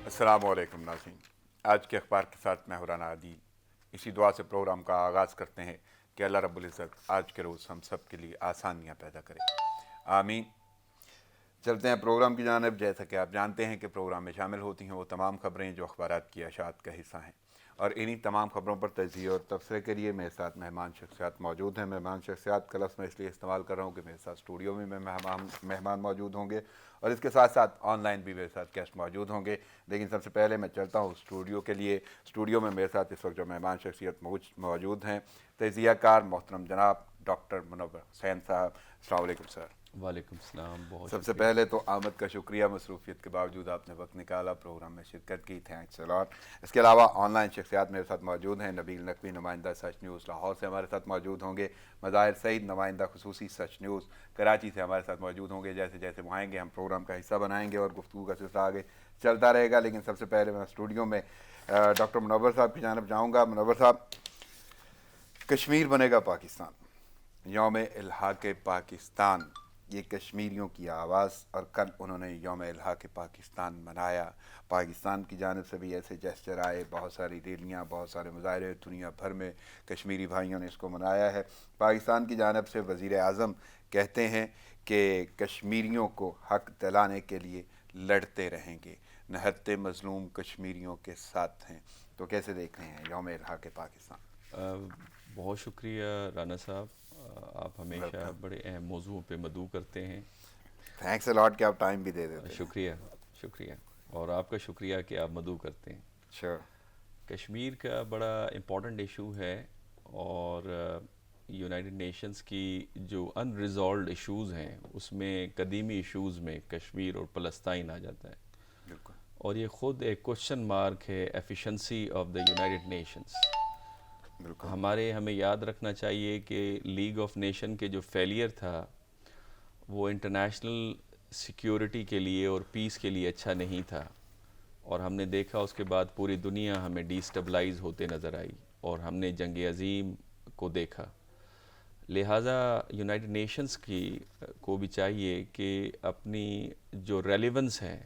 अस्सलाम वालेकुम नाज़रीन। आज के अखबार के साथ मैं राना आदिल इसी दुआ से प्रोग्राम का आगाज़ करते हैं कि अल्लाह रब्बुल इज़्ज़त आज के रोज़ हम सब के लिए आसानियाँ पैदा करे, आमीन। चलते हैं प्रोग्राम की जानिब। जैसा कि आप जानते हैं कि प्रोग्राम में शामिल होती हैं वो तमाम खबरें जो अखबारात की अशात का हिस्सा हैं, और इन्हीं तमाम खबरों पर तजज़िया और तबसरे के लिए मेरे साथ मेहमान शख्सियात मौजूद हैं। मेहमान शख्सियात का लफ्ज़ मैं इसलिए इस्तेमाल कर रहा हूँ कि मेरे साथ स्टूडियो में मेहमान मौजूद होंगे और इसके साथ साथ ऑनलाइन भी मेरे साथ गेस्ट मौजूद होंगे। लेकिन सबसे पहले मैं चलता हूँ स्टूडियो के लिए। स्टूडियो में मेरे साथ इस वक्त जो मेहमान शख्सियत मौजूद हैं, तज़ियाकार मोहतरम जनाब डॉक्टर मुनव्वर हुसैन साहब। अस्सलाम वालेकुम सर। वालेकुम सलाम, बहुत सबसे शुक्रिया। पहले तो आमद का शुक्रिया, मसरूफियत के बावजूद आपने वक्त निकाला, प्रोग्राम में शिरकत की, थैंक्स अ लॉट। इसके अलावा ऑनलाइन शख्सियात मेरे साथ मौजूद हैं। नबील नकवी नुमाइंदा सच न्यूज़ लाहौर से हमारे साथ मौजूद होंगे। मज़ाहिर सईद नुमाइंदा खुसूसी सच न्यूज़ कराची से हमारे साथ मौजूद होंगे। जैसे जैसे वो आएँगे हम प्रोग्राम का हिस्सा बनाएंगे और गुफ्तगू का सिलसिला आगे चलता रहेगा। लेकिन सबसे पहले मैं स्टूडियो में डॉक्टर मुनव्वर साहब की जानब जाऊँगा। मुनव्वर साहब, कश्मीर बनेगा पाकिस्तान, यौम इल्हाक़ पाकिस्तान, ये कश्मीरियों की आवाज़, और कल उन्होंने यौम इल्हाक़ पाकिस्तान मनाया। पाकिस्तान की जानिब से भी ऐसे जेस्चर आए, बहुत सारी रैलियाँ, बहुत सारे मुज़ाहरे दुनिया भर में कश्मीरी भाइयों ने इसको मनाया है। पाकिस्तान की जानिब से वज़ीर आज़म कहते हैं कि कश्मीरियों को हक़ दिलाने के लिए लड़ते रहेंगे, नहत्ते मज़लूम कश्मीरियों के साथ हैं। तो कैसे देख रहे हैं यौम इल्हाक़ पाकिस्तान? बहुत शुक्रिया राना साहब। आप हमेशा वेलकम। बड़े अहम मौज़ूओं पे मदऊ करते हैं। थैंक्स अ लॉट कि आप टाइम भी दे देते हैं। शुक्रिया, शुक्रिया। और आपका शुक्रिया कि आप मदऊ करते हैं। श्योर। कश्मीर का बड़ा इम्पॉर्टेंट इशू है, और यूनाइटेड नेशंस की जो अनरिजॉल्व्ड इश्यूज़ हैं उसमें कदीमी इश्यूज़ में कश्मीर और फ़लस्तीन आ जाता है। बिल्कुल और ये ख़ुद एक क्वेश्चन मार्क है efficiency of the United Nations. बिल्कुल। हमें याद रखना चाहिए कि लीग ऑफ नेशन के जो फेलियर था वो इंटरनेशनल सिक्योरिटी के लिए और पीस के लिए अच्छा नहीं था, और हमने देखा उसके बाद पूरी दुनिया हमें डिस्टेबलाइज होते नज़र आई और हमने जंग अज़ीम को देखा। लिहाजा यूनाइटेड नेशंस की को भी चाहिए कि अपनी जो रेलेवेंस है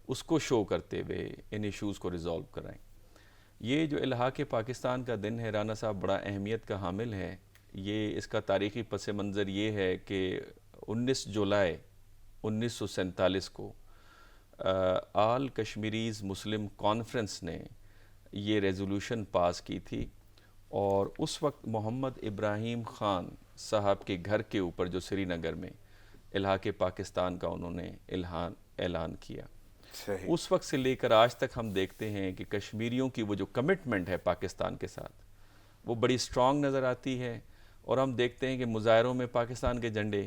उसको शो करते हुए इन इश्यूज़ को रिज़ॉल्व कराएं। ये जो इल्हाक़ पाकिस्तान का दिन है राना साहब, बड़ा अहमियत का हामिल है। ये इसका तारीख़ी पस मंज़र ये है कि 19 जुलाई 1947 को आल कश्मीरीज़ मुस्लिम कॉन्फ्रेंस ने ये रेजोल्यूशन पास की थी, और उस वक्त मोहम्मद इब्राहिम ख़ान साहब के घर के ऊपर जो श्रीनगर में इल्हाक़ पाकिस्तान का उन्होंने ऐलान किया। सही। उस वक्त से लेकर आज तक हम देखते हैं कि कश्मीरियों की वो जो कमिटमेंट है पाकिस्तान के साथ वो बड़ी स्ट्रॉन्ग नज़र आती है। और हम देखते हैं कि मुजाहरों में पाकिस्तान के झंडे,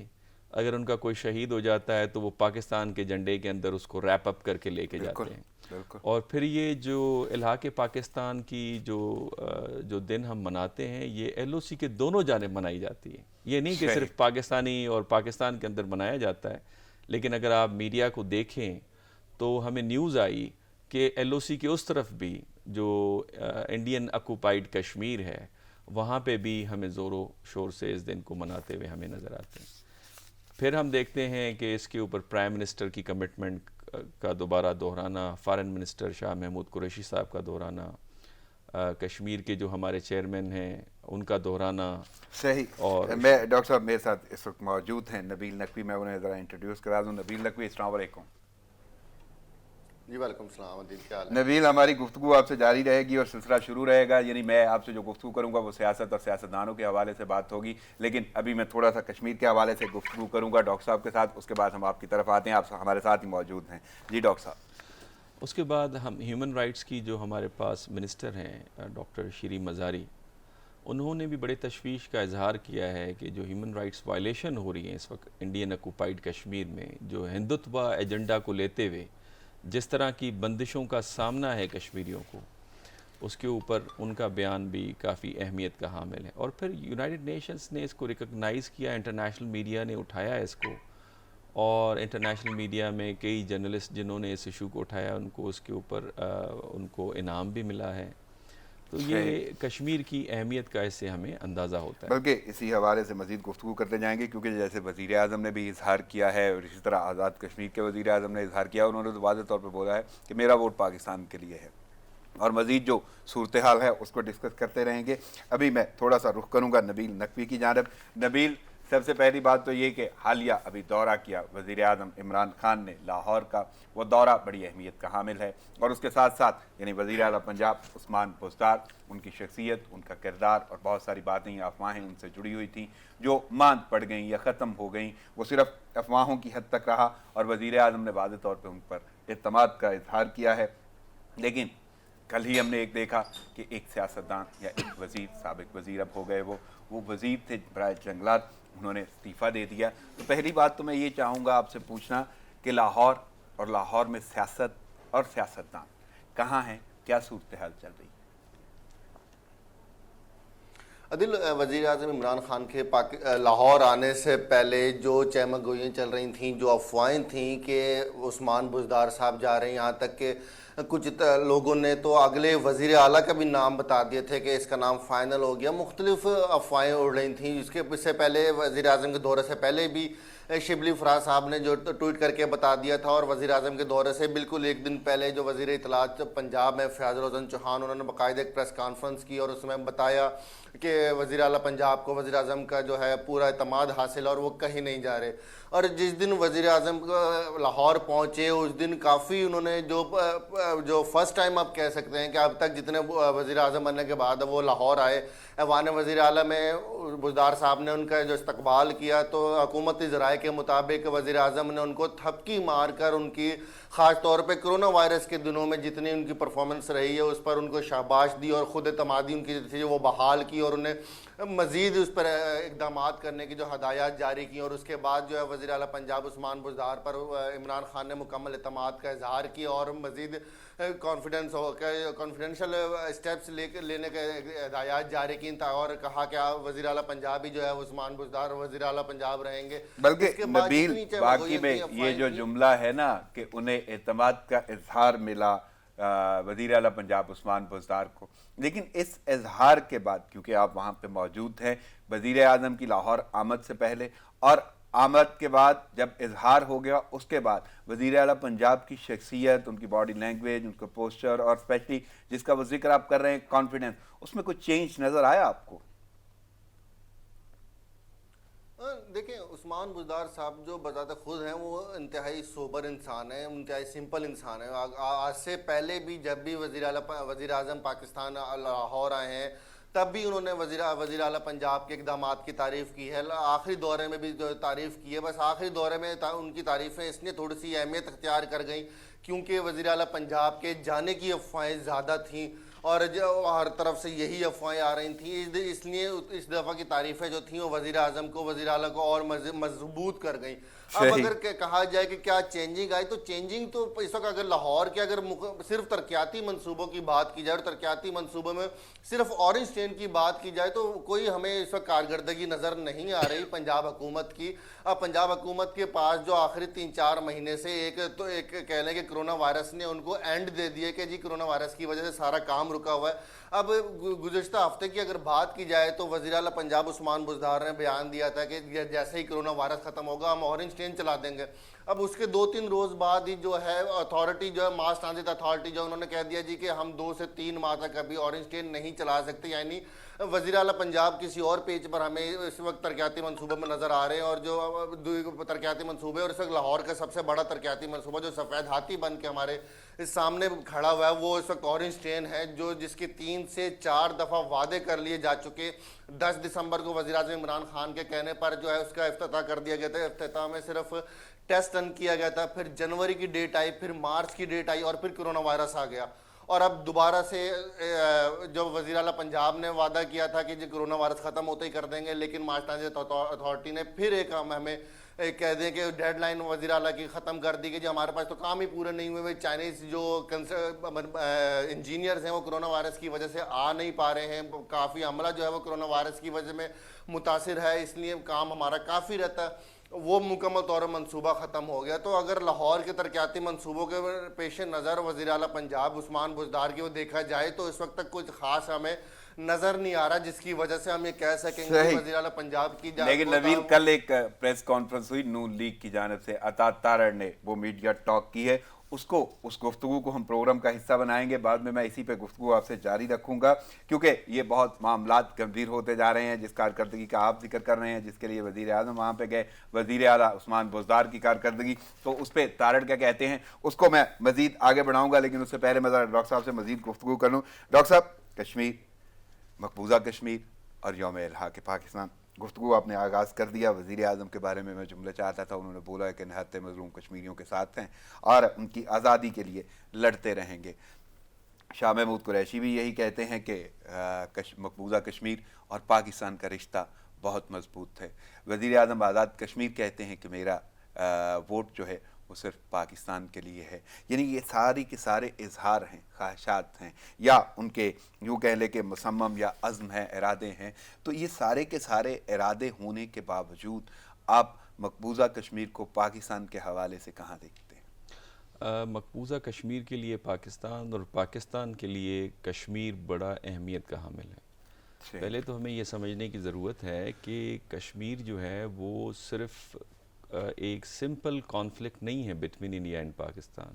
अगर उनका कोई शहीद हो जाता है तो वो पाकिस्तान के झंडे के अंदर उसको रैप अप करके लेके बिल्कुल जाते हैं। बिल्कुल। और फिर ये जो इल्हाक़ पाकिस्तान की जो दिन हम मनाते हैं, ये LOC के दोनों जानिब मनाई जाती है। ये नहीं कि सही। सिर्फ पाकिस्तानी और पाकिस्तान के अंदर मनाया जाता है, लेकिन अगर आप मीडिया को देखें तो हमें न्यूज़ आई कि LOC के उस तरफ भी जो इंडियन ऑक्यूपाइड कश्मीर है वहाँ पे भी हमें ज़ोरों शोर से इस दिन को मनाते हुए हमें नज़र आते हैं। फिर हम देखते हैं कि इसके ऊपर प्राइम मिनिस्टर की कमिटमेंट का दोबारा दोहराना, फॉरेन मिनिस्टर शाह महमूद कुरैशी साहब का दोहराना, कश्मीर के जो हमारे चेयरमैन हैं उनका दोहराना। सही। और मैं डॉक्टर साहब मेरे साथ इस वक्त मौजूद हैं नबील नकवी। मैं उन्हें ज़रा इंट्रोड्यूस करा दूँ। नबील नकवी, अस्सलाम वालेकुम। जी वालेकुम सलाम अदील, क्या हाल है? नबील, हमारी गुफ्तगू आपसे जारी रहेगी और सिलसिला शुरू रहेगा। यानी मैं आपसे जो गुफ्तगू करूँगा वो सियासत और सियासतदानों के हवाले से बात होगी, लेकिन अभी मैं थोड़ा सा कश्मीर के हवाले से गुफ्तगू करूँगा डॉक्टर साहब के साथ। उसके बाद हम आपकी तरफ आते हैं, आप हमारे साथ ही मौजूद हैं। जी डॉक्टर साहब। उसके बाद हम ह्यूमन राइट्स की जो हमारे पास मिनिस्टर हैं डॉक्टर शीरी मज़ारी, उन्होंने भी बड़े तशवीश का इजहार किया है कि जो ह्यूमन राइट्स वायलेशन हो रही हैं इस वक्त इंडियन ऑक्यूपाइड कश्मीर में, जो हिंदुत्व एजेंडा को लेते हुए जिस तरह की बंदिशों का सामना है कश्मीरियों को, उसके ऊपर उनका बयान भी काफ़ी अहमियत का हामिल है। और फिर यूनाइटेड नेशंस ने इसको रिकॉग्नाइज़ किया, इंटरनेशनल मीडिया ने उठाया इसको, और इंटरनेशनल मीडिया में कई जर्नलिस्ट जिन्होंने इस इशू को उठाया उनको उसके ऊपर उनको इनाम भी मिला है। تو یہ کشمیر کی اہمیت کا اس سے ہمیں اندازہ ہوتا ہے. بلکہ اسی حوالے سے مزید گفتگو کرتے جائیں گے، کیونکہ جیسے وزیر اعظم نے بھی اظہار کیا ہے اور اسی طرح آزاد کشمیر کے وزیر اعظم نے اظہار کیا، انہوں نے تو واضح طور پہ بولا ہے کہ میرا ووٹ پاکستان کے لیے ہے، اور مزید جو صورتحال ہے اس کو ڈسکس کرتے رہیں گے. ابھی میں تھوڑا سا رخ کروں گا نبیل نقوی کی جانب. نبیل، سب سے پہلی بات تو یہ کہ حالیہ ابھی دورہ کیا وزیر اعظم عمران خان نے لاہور کا، وہ دورہ بڑی اہمیت کا حامل ہے، اور اس کے ساتھ ساتھ یعنی وزیر اعلیٰ پنجاب عثمان بزدار، ان کی شخصیت، ان کا کردار اور بہت ساری باتیں یا افواہیں ان سے جڑی ہوئی تھیں جو ماند پڑ گئیں یا ختم ہو گئیں، وہ صرف افواہوں کی حد تک رہا، اور وزیر اعظم نے واضح طور پہ ان پر اعتماد کا اظہار کیا ہے. لیکن کل ہی ہم نے ایک دیکھا کہ ایک سیاستدان یا ایک وزیر، سابق وزیر اب ہو گئے وہ وزیر تھے برائے جنگلات، انہوں نے استعفیٰ دے دیا. تو پہلی بات تو میں یہ چاہوں گا آپ سے پوچھنا کہ لاہور اور لاہور میں سیاست اور سیاستدان کہاں ہیں، کیا صورتحال چل رہی ہے؟ عادل، وزیر اعظم عمران خان کے لاہور آنے سے پہلے جو چہمہ گوئیاں چل رہی تھیں، جو افواہیں تھیں کہ عثمان بزدار صاحب جا رہے ہیں، یہاں تک کہ کچھ لوگوں نے تو اگلے وزیر اعلیٰ کا بھی نام بتا دیے تھے کہ اس کا نام فائنل ہو گیا، مختلف افواہیں اڑ رہی تھیں. اس سے پہلے وزیر اعظم کے دورے سے پہلے بھی شبلی فراز صاحب نے جو ٹویٹ کر کے بتا دیا تھا، اور وزیر اعظم کے دورے سے بالکل ایک دن پہلے جو وزیر اطلاعات پنجاب میں فیاض روزن چوہان، انہوں نے باقاعدہ ایک پریس کانفرنس کی اور اس میں بتایا کہ وزیر اعلیٰ پنجاب کو وزیر اعظم کا جو ہے پورا اعتماد حاصل اور وہ کہیں نہیں جا رہے. اور جس دن وزیر اعظم لاہور پہنچے اس دن کافی انہوں نے جو فرسٹ ٹائم آپ کہہ سکتے ہیں کہ اب تک جتنے وزیر اعظم بننے کے بعد وہ لاہور آئے، ایوان وزیر اعلیٰ میں بزدار صاحب نے ان کا جو استقبال کیا تو حکومتی ذرائع کے مطابق وزیر اعظم نے ان کو تھپکی مار کر ان کی خاص طور پہ کرونا وائرس کے دنوں میں جتنی ان کی پرفارمنس رہی ہے اس پر ان کو شاباش دی اور خود اعتمادی ان کی تھی وہ بحال کی، اور انہیں مزید اس پر اقدامات کرنے کی جو ہدایات جاری کی. اور اس کے بعد جو ہے وزیر اعلیٰ پنجاب عثمان بزدار پر عمران خان نے مکمل اعتماد کا اظہار کیا اور مزید کانفیڈینشیل اسٹیپس لینے کے ہدایات جاری کی، اور کہا کہ وزیر اعلیٰ پنجاب ہی جو ہے عثمان بزدار وزیر اعلیٰ پنجاب رہیں گے. بلکہ نبیل، باقی میں یہ جو جملہ ہے نا کہ انہیں اعتماد کا اظہار ملا وزیر اعلیٰ پنجاب عثمان بزدار کو، لیکن اس اظہار کے بعد کیونکہ آپ وہاں پہ موجود ہیں وزیر اعظم کی لاہور آمد سے پہلے اور آمد کے بعد جب اظہار ہو گیا اس کے بعد وزیر اعلیٰ پنجاب کی شخصیت، ان کی باڈی لینگویج، ان کا پوسچر اور اسپیشلی جس کا وہ ذکر آپ کر رہے ہیں کانفیڈنس، اس میں کچھ چینج نظر آیا آپ کو؟ دیکھیں، عثمان بزدار صاحب جو بذات خود ہیں وہ انتہائی سوبر انسان ہیں، انتہائی سمپل انسان ہیں. آج سے پہلے بھی جب بھی وزیر اعظم پاکستان لاہور آئے ہیں تب بھی انہوں نے وزیر اعلیٰ پنجاب کے اقدامات کی تعریف کی ہے، آخری دورے میں بھی جو تعریف کی ہے. بس آخری دورے میں ان کی تعریفیں اس لیے تھوڑی سی اہمیت اختیار کر گئیں کیونکہ وزیر اعلیٰ پنجاب کے جانے کی افواہیں زیادہ تھیں اور جو ہر طرف سے یہی افواہیں آ رہی تھیں، اس لیے اس دفعہ کی تعریفیں جو تھیں وہ وزیر اعظم کو، وزیر اعلیٰ کو اور مضبوط کر گئیں. اب اگر کہا جائے کہ کیا چینجنگ آئی تو چینجنگ تو اس وقت اگر لاہور کے اگر صرف ترقیاتی منصوبوں کی بات کی جائے اور ترقیاتی منصوبوں میں صرف اورنج ٹرین کی بات کی جائے تو کوئی ہمیں اس وقت کارکردگی نظر نہیں آ رہی پنجاب حکومت کی. اب پنجاب حکومت کے پاس جو آخری 3-4 مہینے سے ایک کہہ لیں کہ کرونا وائرس نے ان کو اینڈ دے دیے کہ جی کرونا وائرس کی وجہ سے سارا کام رکا ہوا ہے. اب گزشتہ ہفتے کی اگر بات کی جائے تو وزیر اعلیٰ پنجاب عثمان بزدار نے بیان دیا تھا کہ جیسے ہی کرونا وائرس ختم ہوگا ہم اورنج ٹرین چلا دیں گے. اب اس کے 2-3 روز بعد ہی جو ہے اتھارٹی جو ہے ماس ٹرانزٹ اتھارٹی جو انہوں نے کہہ دیا جی کہ ہم 2 سے 3 ماہ تک ابھی اورنج ٹرین نہیں چلا سکتے. یعنی وزیر اعلیٰ پنجاب کسی اور پیج پر ہمیں اس وقت ترقیاتی منصوبے میں نظر آ رہے ہیں، اور جو ترقیاتی منصوبے اور اس وقت لاہور کا سب سے بڑا ترقیاتی منصوبہ جو سفید ہاتھی بن کے ہمارے سامنے کھڑا ہوا ہے وہ اس وقت اورنج ٹرین ہے، جو جس کے 3 سے 4 دفعہ وعدے کر لیے جا چکے. 10 دسمبر کو وزیر اعظم عمران خان کے کہنے پر جو ہے اس کا افتتاح کر دیا گیا تھا. افتتاح میں صرف ٹیسٹ رن کیا گیا تھا، پھر جنوری کی ڈیٹ آئی، پھر مارچ کی ڈیٹ آئی اور پھر کرونا وائرس آ گیا. اور اب دوبارہ سے جو وزیر اعلیٰ پنجاب نے وعدہ کیا تھا کہ جی کرونا وائرس ختم ہوتے ہی کر دیں گے، لیکن ماس ٹرانزٹ اتھارٹی نے پھر ایک ہمیں کہہ دیں کہ ڈیڈ لائن وزیر اعلیٰ کی ختم کر دی کہ جی ہمارے پاس تو کام ہی پورے نہیں ہوئے. چائنیز جو انجینئرز ہیں وہ کرونا وائرس کی وجہ سے آ نہیں پا رہے ہیں، کافی عملہ جو ہے وہ کرونا وائرس کی وجہ میں متاثر ہے، اس لیے کام ہمارا کافی رہتا ہے. وہ مکمل طور پر منصوبہ ختم ہو گیا. تو اگر لاہور کے ترقیاتی منصوبوں کے پیش نظر وزیر اعلیٰ پنجاب عثمان بزدار کی وہ دیکھا جائے تو اس وقت تک کچھ خاص ہمیں نظر نہیں آ رہا جس کی وجہ سے ہم یہ کہہ سکیں گے کہ وزیر اعلیٰ پنجاب کی لیکن نبیل کل ایک پریس کانفرنس ہوئی نون لیگ کی جانب سے، عطا تارڑ نے وہ میڈیا ٹاک کی ہے، اس گفتگو کو ہم پروگرام کا حصہ بنائیں گے. بعد میں اسی پہ گفتگو آپ سے جاری رکھوں گا کیونکہ یہ بہت معاملات گمبھیر ہوتے جا رہے ہیں. جس کارکردگی کا آپ ذکر کر رہے ہیں، جس کے لیے وزیر اعظم وہاں پہ گئے، وزیر اعلیٰ عثمان بزدار کی کارکردگی، تو اس پہ تارڑ کیا کہتے ہیں اس کو میں مزید آگے بڑھاؤں گا. لیکن اس سے پہلے میں ذرا ڈاکٹر صاحب سے مزید گفتگو کر لوں. ڈاکٹر صاحب، کشمیر، مقبوضہ کشمیر اور یوم الحاق پاکستان، گفتگو آپ نے آغاز کر دیا. وزیر اعظم کے بارے میں جملہ چاہتا تھا، انہوں نے بولا کہ نہایت مظلوم کشمیریوں کے ساتھ ہیں اور ان کی آزادی کے لیے لڑتے رہیں گے. شاہ محمود قریشی بھی یہی کہتے ہیں کہ مقبوضہ کشمیر اور پاکستان کا رشتہ بہت مضبوط ہے. وزیر اعظم آزاد کشمیر کہتے ہیں کہ میرا ووٹ جو ہے وہ صرف پاکستان کے لیے ہے. یعنی یہ ساری کے سارے اظہار ہیں، خواہشات ہیں، یا ان کے یوں کہہ لے کہ مصمم یا عزم ہیں، ارادے ہیں. تو یہ سارے کے سارے ارادے ہونے کے باوجود آپ مقبوضہ کشمیر کو پاکستان کے حوالے سے کہاں دیکھتے ہیں؟ مقبوضہ کشمیر کے لیے پاکستان اور پاکستان کے لیے کشمیر بڑا اہمیت کا حامل ہے. پہلے تو ہمیں یہ سمجھنے کی ضرورت ہے کہ کشمیر جو ہے وہ صرف ایک سمپل کانفلکٹ نہیں ہے between India and Pakistan.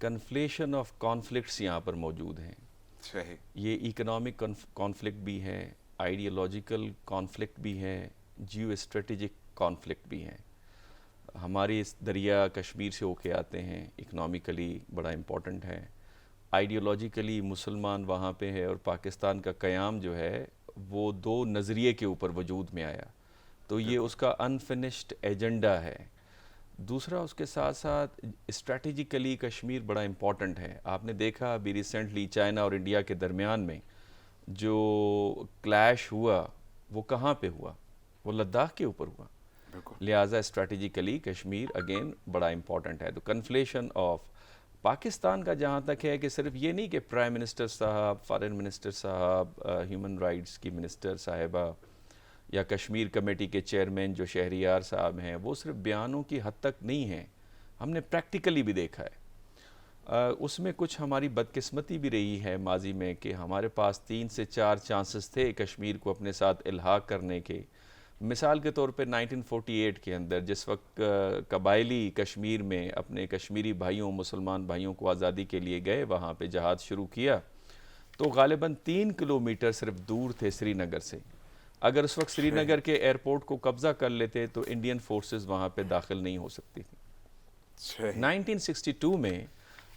Conflation of conflicts یہاں پر موجود ہیں. یہ اکنامک کانفلکٹ بھی ہے، آئیڈیالوجیکل کانفلکٹ بھی ہے، جیو اسٹریٹجک کانفلکٹ بھی ہے. ہمارے اس دریا کشمیر سے ہو کے آتے ہیں، اکنامکلی بڑا امپورٹنٹ ہے. آئیڈیالوجیکلی مسلمان وہاں پہ ہے اور پاکستان کا قیام جو ہے وہ دو نظریے کے اوپر وجود میں آیا. تو یہ اس کا انفنشڈ ایجنڈا ہے. دوسرا اس کے ساتھ ساتھ اسٹریٹجیکلی کشمیر بڑا امپورٹنٹ ہے. آپ نے دیکھا ابھی ریسنٹلی چائنا اور انڈیا کے درمیان میں جو کلیش ہوا وہ کہاں پہ ہوا؟ وہ لداخ کے اوپر ہوا. لہٰذا اسٹریٹجیکلی کشمیر اگین بڑا امپورٹنٹ ہے. تو کنفلیشن آف پاکستان کا جہاں تک ہے کہ صرف یہ نہیں کہ پرائم منسٹر صاحب، فارن منسٹر صاحب، ہیومن رائٹس کی منسٹر صاحبہ یا کشمیر کمیٹی کے چیئرمین جو شہریار صاحب ہیں، وہ صرف بیانوں کی حد تک نہیں ہیں. ہم نے پریکٹیکلی بھی دیکھا ہے. اس میں کچھ ہماری بدقسمتی بھی رہی ہے ماضی میں کہ ہمارے پاس 3 سے 4 چانسز تھے کشمیر کو اپنے ساتھ الحاق کرنے کے. مثال کے طور پہ 1948 کے اندر جس وقت قبائلی کشمیر میں اپنے کشمیری بھائیوں، مسلمان بھائیوں کو آزادی کے لیے گئے، وہاں پہ جہاد شروع کیا تو غالباً 3 کلومیٹر صرف دور تھے سری نگر سے. اگر اس وقت سری نگر کے ایئرپورٹ کو قبضہ کر لیتے تو انڈین فورسز وہاں پہ داخل نہیں ہو سکتی تھی. 1962 میں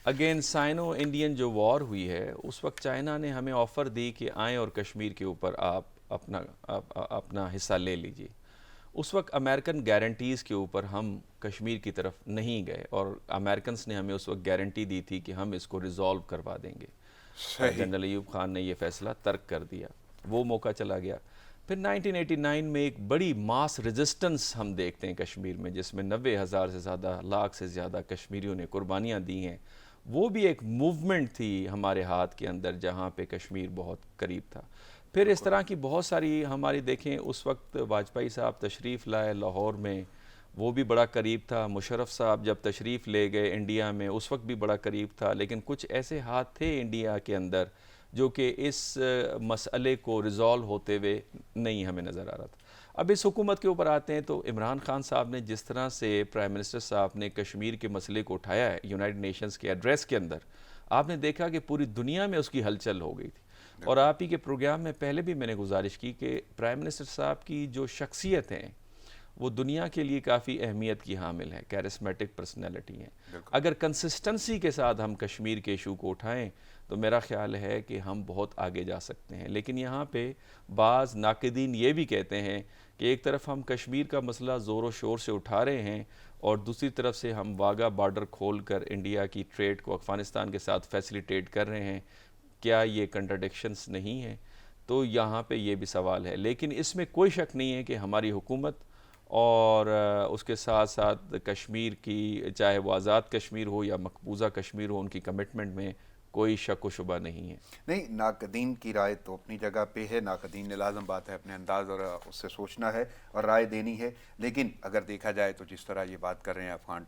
اگین سائنو انڈین جو وار ہوئی ہے، اس وقت چائنا نے ہمیں آفر دی کہ آئیں اور کشمیر کے اوپر آپ اپنا حصہ لے لیجئے. اس وقت امریکن گارنٹیز کے اوپر ہم کشمیر کی طرف نہیں گئے اور امریکنز نے ہمیں اس وقت گارنٹی دی تھی کہ ہم اس کو ریزالو کروا دیں گے. جنرل ایوب خان نے یہ فیصلہ ترک کر دیا، وہ موقع چلا گیا. پھر 1989 میں ایک بڑی ماس ریزسٹنس ہم دیکھتے ہیں کشمیر میں، جس میں 90,000 سے زیادہ، لاکھ سے زیادہ کشمیریوں نے قربانیاں دی ہیں. وہ بھی ایک موومنٹ تھی ہمارے ہاتھ کے اندر جہاں پہ کشمیر بہت قریب تھا. پھر اس طرح کی بہت ساری ہماری دیکھیں، اس وقت واجپئی صاحب تشریف لائے لاہور میں، وہ بھی بڑا قریب تھا. مشرف صاحب جب تشریف لے گئے انڈیا میں، اس وقت بھی بڑا قریب تھا. لیکن کچھ ایسے ہاتھ تھے انڈیا کے اندر جو کہ اس مسئلے کو ریزالو ہوتے ہوئے نہیں ہمیں نظر آ رہا تھا. اب اس حکومت کے اوپر آتے ہیں تو عمران خان صاحب نے جس طرح سے پرائم منسٹر صاحب نے کشمیر کے مسئلے کو اٹھایا ہے یونائٹڈ نیشنز کے ایڈریس کے اندر، آپ نے دیکھا کہ پوری دنیا میں اس کی ہلچل ہو گئی تھی. اور آپ ہی کے پروگرام میں پہلے بھی میں نے گزارش کی کہ پرائم منسٹر صاحب کی جو شخصیت ہیں وہ دنیا کے لیے کافی اہمیت کی حامل ہے، کیرسمیٹک پرسنالٹی ہیں. اگر کنسسٹنسی کے ساتھ ہم کشمیر کے ایشو کو اٹھائیں تو میرا خیال ہے کہ ہم بہت آگے جا سکتے ہیں. لیکن یہاں پہ بعض ناقدین یہ بھی کہتے ہیں کہ ایک طرف ہم کشمیر کا مسئلہ زور و شور سے اٹھا رہے ہیں اور دوسری طرف سے ہم واگا بارڈر کھول کر انڈیا کی ٹریڈ کو افغانستان کے ساتھ فیسیلیٹیٹ کر رہے ہیں. کیا یہ کنٹرڈکشنز نہیں ہیں؟ تو یہاں پہ یہ بھی سوال ہے. لیکن اس میں کوئی شک نہیں ہے کہ ہماری حکومت اور اس کے ساتھ ساتھ کشمیر کی، چاہے وہ آزاد کشمیر ہو یا مقبوضہ کشمیر ہو، ان کی کمٹمنٹ میں कोई शक व शुबा नहीं है। नहीं, नाकदीन की राय तो अपनी जगह पे है, नाकदीन ने लाजम बात है अपने अंदाज और उससे सोचना है और राय देनी है, लेकिन अगर देखा जाए तो जिस तरह ये बात कर रहे हैं अफगान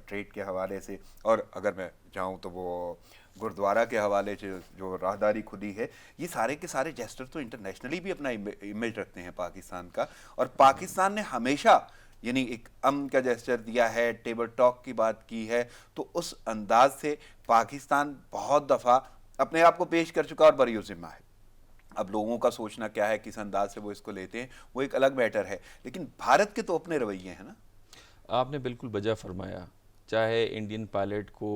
ट्रेड के हवाले से, और अगर मैं जाऊँ तो वो गुरुद्वारा के हवाले से जो राहदारी खुदी है, ये सारे के सारे जेस्टर तो इंटरनेशनली भी अपना इमेज रखते हैं पाकिस्तान का, और पाकिस्तान ने हमेशा यानी एक अमन का जेस्चर दिया है, टेबल टॉक की बात की है, तो उस अंदाज से पाकिस्तान बहुत दफ़ा अपने आप को पेश कर चुका और बरी ज़िम्मा है। अब लोगों का सोचना क्या है, किस अंदाज से वो इसको लेते हैं, वो एक अलग मैटर है, लेकिन भारत के तो अपने रवैये हैं ना। आपने बिल्कुल बजा फरमाया, चाहे इंडियन पायलट को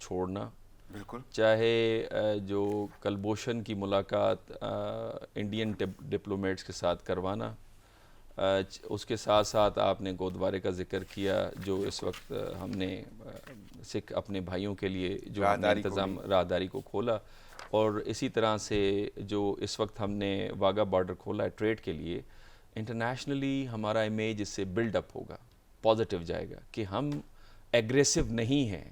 छोड़ना, बिल्कुल, चाहे जो कलभूषण की मुलाकात इंडियन डिप्लोमेट्स के साथ करवाना, उसके साथ साथ आपने गुरुद्वारे का जिक्र किया जो इस वक्त हमने सिख अपने भाइयों के लिए जो इंतज़ाम राहदारी को खोला, और इसी तरह से जो इस वक्त हमने वाघा बॉर्डर खोला है ट्रेड के लिए, इंटरनेशनली हमारा इमेज इससे बिल्डअप होगा, पॉजिटिव जाएगा कि हम एग्रेसिव नहीं हैं।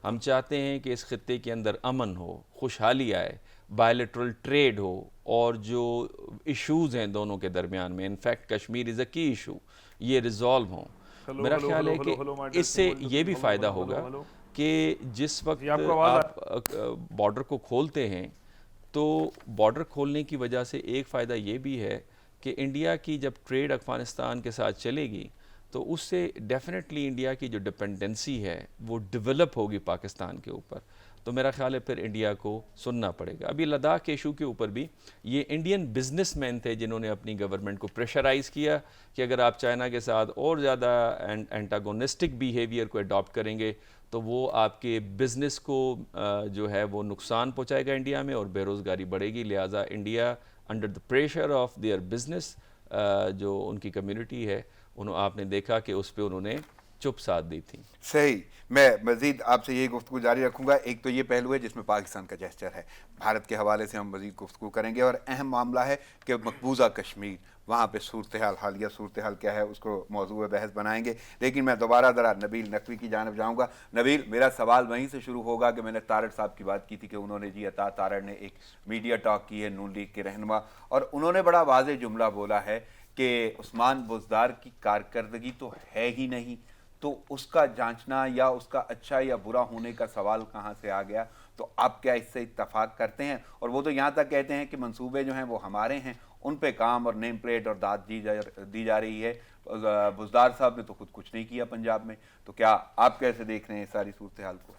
हम चाहते हैं कि इस खित्ते के अंदर अमन हो, खुशहाली आए, बायलैटरल ट्रेड हो, और जो इश्यूज़ हैं दोनों के दरमियान में, इनफैक्ट कश्मीर इज़ अ की इशू, ये रिजॉल्व हों। मेरा ख्याल है कि इससे ये भी फ़ायदा होगा कि जिस वक्त आप बॉर्डर को खोलते हैं, तो बॉर्डर खोलने की वजह से एक फ़ायदा ये भी है कि इंडिया की जब ट्रेड अफ़गानिस्तान के साथ चलेगी तो उससे डेफिनेटली इंडिया की जो डिपेंडेंसी है वो डेवलप होगी पाकिस्तान के ऊपर। तो मेरा ख्याल है फिर इंडिया को सुनना पड़ेगा। अभी लद्दाख के इशू के ऊपर भी ये इंडियन बिजनेसमैन थे जिन्होंने अपनी गवर्नमेंट को प्रेशराइज़ किया कि अगर आप चाइना के साथ और ज़्यादा एंटागोनिस्टिक बिहेवियर को अडॉप्ट करेंगे तो वो आपके बिज़नेस को जो है वो नुकसान पहुंचाएगा इंडिया में, और बेरोज़गारी बढ़ेगी। लिहाजा India under the pressure of their business जो उनकी कम्युनिटी है, आपने देखा कि उस पर उन्होंने चुप साथ दी थी। सही, मैं मज़ीद आपसे यही गुफ्तगू जारी रखूँगा। एक तो ये पहलू है जिसमें पाकिस्तान का जेस्चर है, भारत के हवाले से हम मज़ीद गुफ्तगू करेंगे, और अहम मामला है कि मकबूजा कश्मीर, वहाँ पे सूरत हाल, हालिया सूरत हाल क्या है, उसको मौजूद बहस बनाएंगे। लेकिन मैं दोबारा ज़रा नबील नकवी की जानब जाऊँगा। नबील, मेरा सवाल वहीं से शुरू होगा कि मैंने तारड़ साहब की बात की थी कि उन्होंने जी अता तारड़ ने एक मीडिया टॉक की है, नून लीग के रहनुमा, और उन्होंने बड़ा वाज़ेह जुमला बोला है कि उस्मान बुज़दार की कारकर्दगी तो है ही नहीं, तो उसका जांचना या उसका अच्छा या बुरा होने का सवाल कहाँ से आ गया। तो आप क्या इससे इत्तफाक करते हैं? और वो तो यहाँ तक कहते हैं कि मंसूबे जो हैं वो हमारे हैं, उन पे काम और नेम प्लेट और दाद दी जा रही है। बुज़दार साहब ने तो खुद कुछ नहीं किया पंजाब में, तो क्या आप कैसे देख रहे हैं सारी सूरत हाल को?